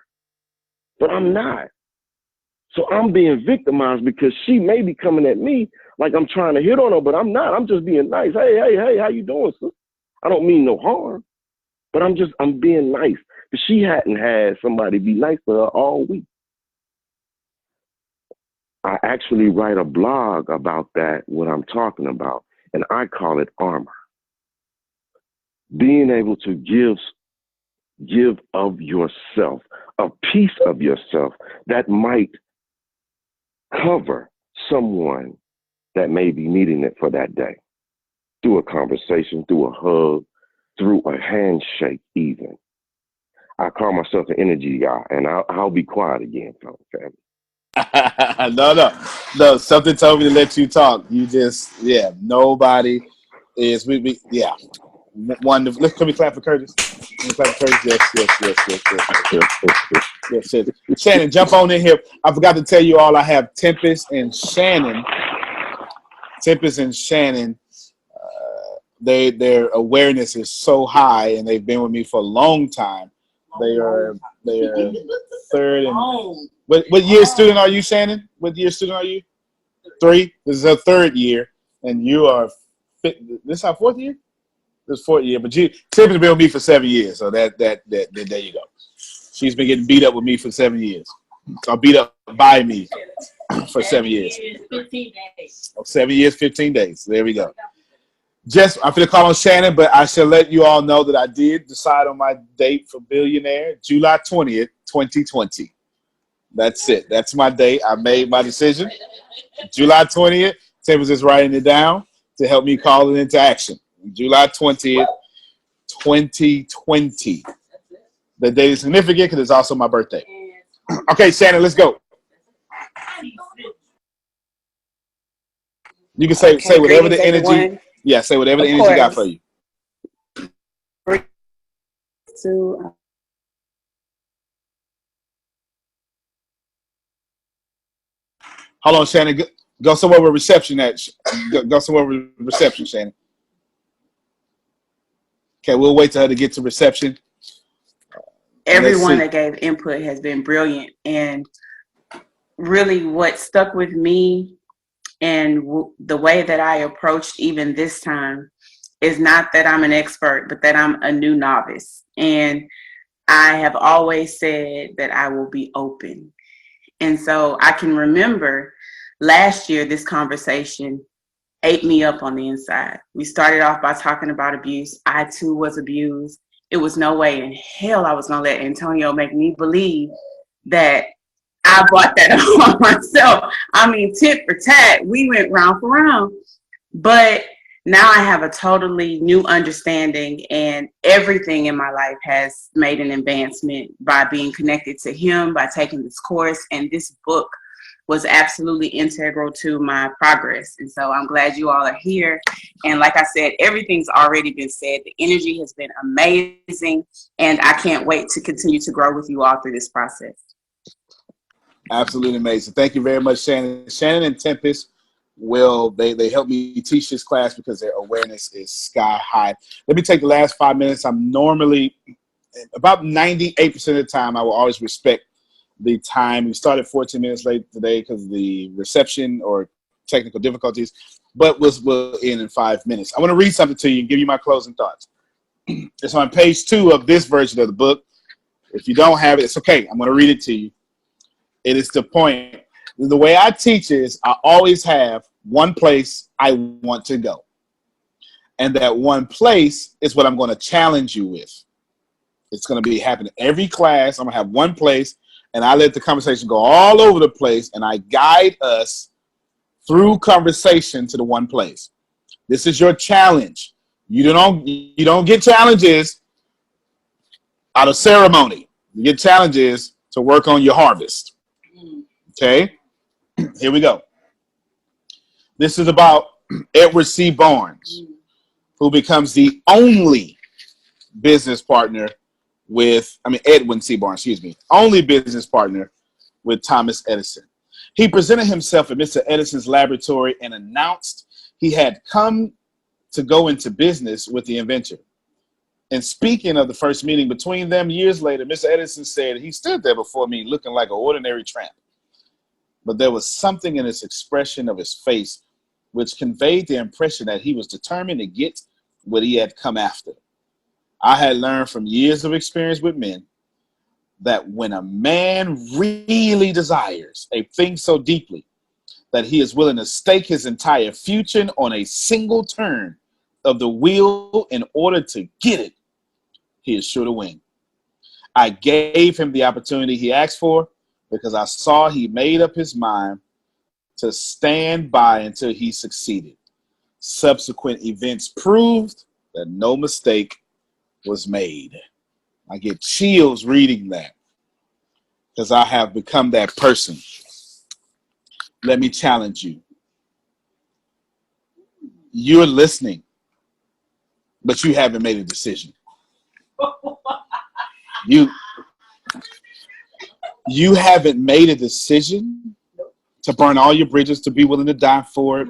but I'm not. So I'm being victimized because she may be coming at me like I'm trying to hit on her, but I'm not. I'm just being nice. Hey, how you doing, sister? I don't mean no harm, but I'm being nice. But she hadn't had somebody be nice to her all week. I actually write a blog about that, what I'm talking about, and I call it armor. Being able to give of yourself, a piece of yourself that might cover someone that may be needing it for that day, through a conversation, through a hug, through a handshake even. I call myself an energy guy, and I'll be quiet again, family. No. Something told me to let you talk. You just, nobody is, wonderful. Can we clap for Curtis? Can we clap for Curtis? Yes. Shannon, jump on in here. I forgot to tell you all, I have Tempest and Shannon. Their awareness is so high, and they've been with me for a long time. They are They're third and what year student are you, Shannon? What year student are you? 3. This is her 3rd year, and you are this is our 4th year. This is 4th year, but Tiffany's been with me for 7 years, so that there you go. She's been getting beat up with me for 7 years, or beat up by me for 7 years. 15 days. 7 years, 15 days. There we go. I'm going to call on Shannon, but I shall let you all know that I did decide on my date for Billionaire, July 20th, 2020. That's it. That's my date. I made my decision. July 20th. Tim was just writing it down to help me call it into action. July 20th, 2020. The date is significant because it's also my birthday. Okay, Shannon, let's go. You can say whatever the energy. Everyone. Yeah, say whatever the Of energy got course. for you. Hold on, Shannon. Go somewhere with reception at. Go somewhere with reception, Shannon. Okay, we'll wait till her to get to reception. Everyone that gave input has been brilliant, and really what stuck with me and the way that I approached even this time is not that I'm an expert, but that I'm a new novice. And I have always said that I will be open. And so I can remember last year, this conversation ate me up on the inside. We started off by talking about abuse. I too was abused. It was no way in hell I was going to let Antonio make me believe that I brought that on myself. I mean, tit for tat, we went round for round. But now I have a totally new understanding, and everything in my life has made an advancement by being connected to him, by taking this course, and this book was absolutely integral to my progress. And so I'm glad you all are here. And like I said, everything's already been said. The energy has been amazing, and I can't wait to continue to grow with you all through this process. Absolutely amazing. Thank you very much, Shannon. Shannon and Tempest they help me teach this class because their awareness is sky high. Let me take the last 5 minutes. I'm normally about 98% of the time I will always respect the time. We started 14 minutes late today because of the reception or technical difficulties, but we'll end in 5 minutes. I want to read something to you and give you my closing thoughts. It's on page 2 of this version of the book. If you don't have it, it's okay. I'm going to read it to you. It is the point. The way I teach is I always have one place I want to go. And that one place is what I'm going to challenge you with. It's going to be happening every class. I'm going to have one place, and I let the conversation go all over the place, and I guide us through conversation to the one place. This is your challenge. You don't get challenges out of ceremony. You get challenges to work on your harvest. Okay? Here we go. This is about Edward C. Barnes, who becomes the only business partner Edwin C. Barnes, only business partner with Thomas Edison. He presented himself at Mr. Edison's laboratory and announced he had come to go into business with the inventor. And speaking of the first meeting between them years later, Mr. Edison said he stood there before me looking like an ordinary tramp. But there was something in his expression of his face which conveyed the impression that he was determined to get what he had come after. I had learned from years of experience with men that when a man really desires a thing so deeply that he is willing to stake his entire future on a single turn of the wheel in order to get it, he is sure to win. I gave him the opportunity he asked for because I saw he made up his mind to stand by until he succeeded. Subsequent events proved that no mistake was made. I get chills reading that because I have become that person. Let me challenge you. You're listening, but you haven't made a decision. You haven't made a decision to burn all your bridges, to be willing to die for it.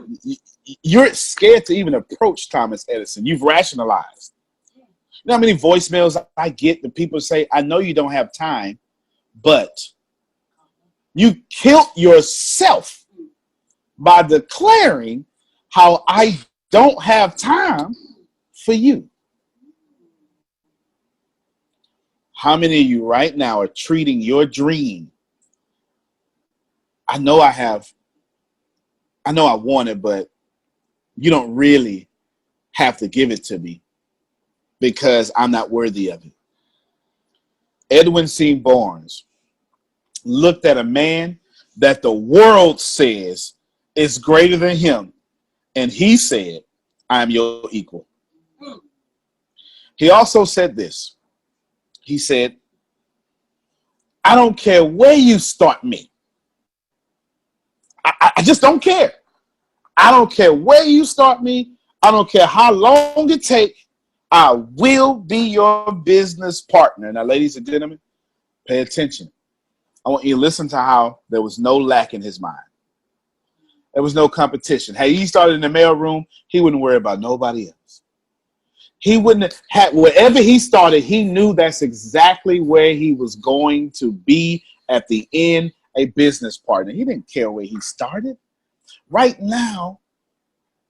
You're scared to even approach Thomas Edison. You've rationalized. You know how many voicemails I get that people say, I know you don't have time, But you killed yourself by declaring how I don't have time for you. How many of you right now are treating your dream? I know I want it, but you don't really have to give it to me because I'm not worthy of it. Edwin C. Barnes looked at a man that the world says is greater than him, and he said, I'm your equal. He also said this. He said, I don't care where you start me. I just don't care. I don't care where you start me. I don't care how long it takes. I will be your business partner. Now, ladies and gentlemen, pay attention. I want you to listen to how there was no lack in his mind. There was no competition. Hey, he started in the mailroom, he wouldn't worry about nobody else. He wouldn't have, wherever he started, he knew that's exactly where he was going to be at the end, a business partner. He didn't care where he started. Right now,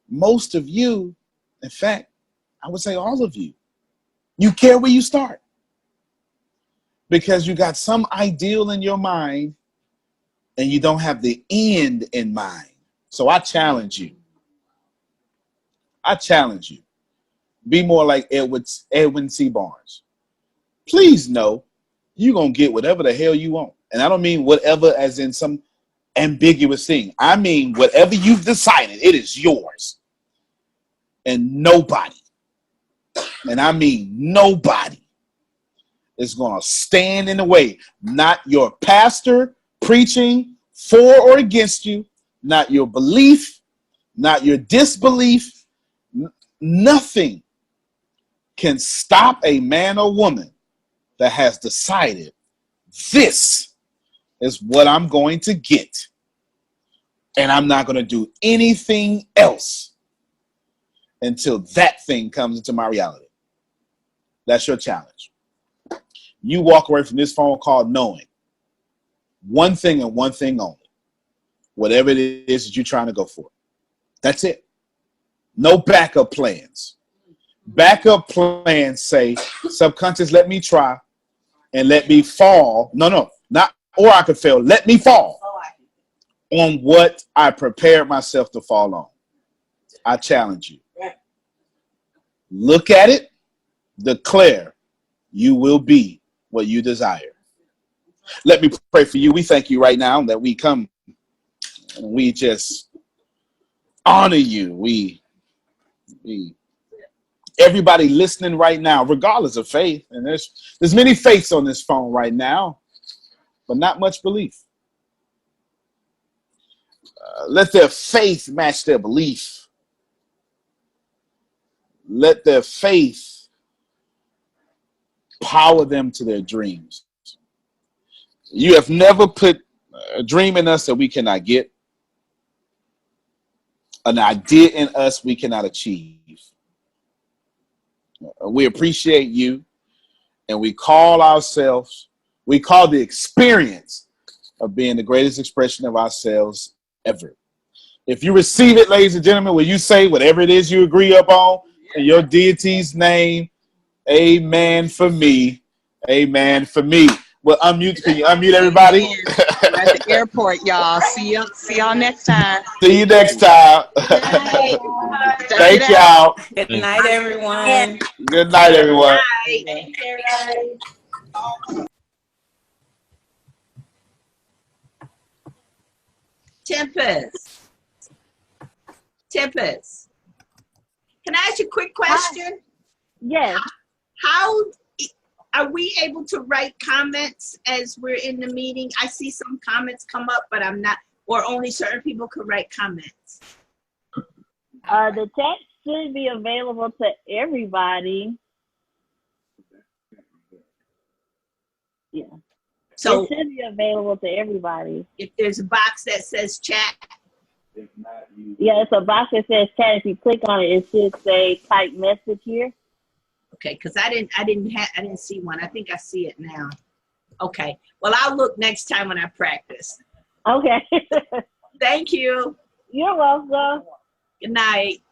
most of you, in fact, I would say all of you, you care where you start because you got some ideal in your mind and you don't have the end in mind. So I challenge you. Be more like Edwin C. Barnes. Please know you're going to get whatever the hell you want. And I don't mean whatever as in some ambiguous thing. I mean whatever you've decided, it is yours. And nobody, and I mean nobody, is going to stand in the way. Not your pastor preaching for or against you, not your belief, not your disbelief. Nothing can stop a man or woman that has decided this is what I'm going to get. And I'm not going to do anything else until that thing comes into my reality. That's your challenge. You walk away from this phone call knowing one thing and one thing only. Whatever it is that you're trying to go for. That's it. No backup plans. Backup plans say, subconscious, let me try and let me fall. No, not or I could fail. Let me fall on what I prepared myself to fall on. I challenge you. Look at it, declare you will be what you desire. Let me pray for you. We thank you right now that we come and we just honor you. We everybody listening right now, regardless of faith, and there's many faiths on this phone right now, but not much belief. Let their faith match their belief. Let their faith power them to their dreams. You have never put a dream in us that we cannot get, an idea in us we cannot achieve. We appreciate you, and we call the experience of being the greatest expression of ourselves ever. If you receive it, ladies and gentlemen, will you say whatever it is you agree upon in your deity's name? Amen for me. Amen for me. Well, unmute. Can you unmute everybody? We're at the airport, y'all. See y'all next time. See you next time. Thank y'all. Good night, everyone. Good night, everyone. Tempest, can I ask you a quick question? Yes. How are we able to write comments as we're in the meeting? I see some comments come up, but I'm not, or only certain people could write comments. The text should be available to everybody. Yeah. So it should be available to everybody. If there's a box that says chat. Yeah, it's a box that says chat. If you click on it, it should say type message here. Okay, because I didn't see one. I think I see it now. Okay. Well, I'll look next time when I practice. Okay. Thank you. You're welcome. Good night.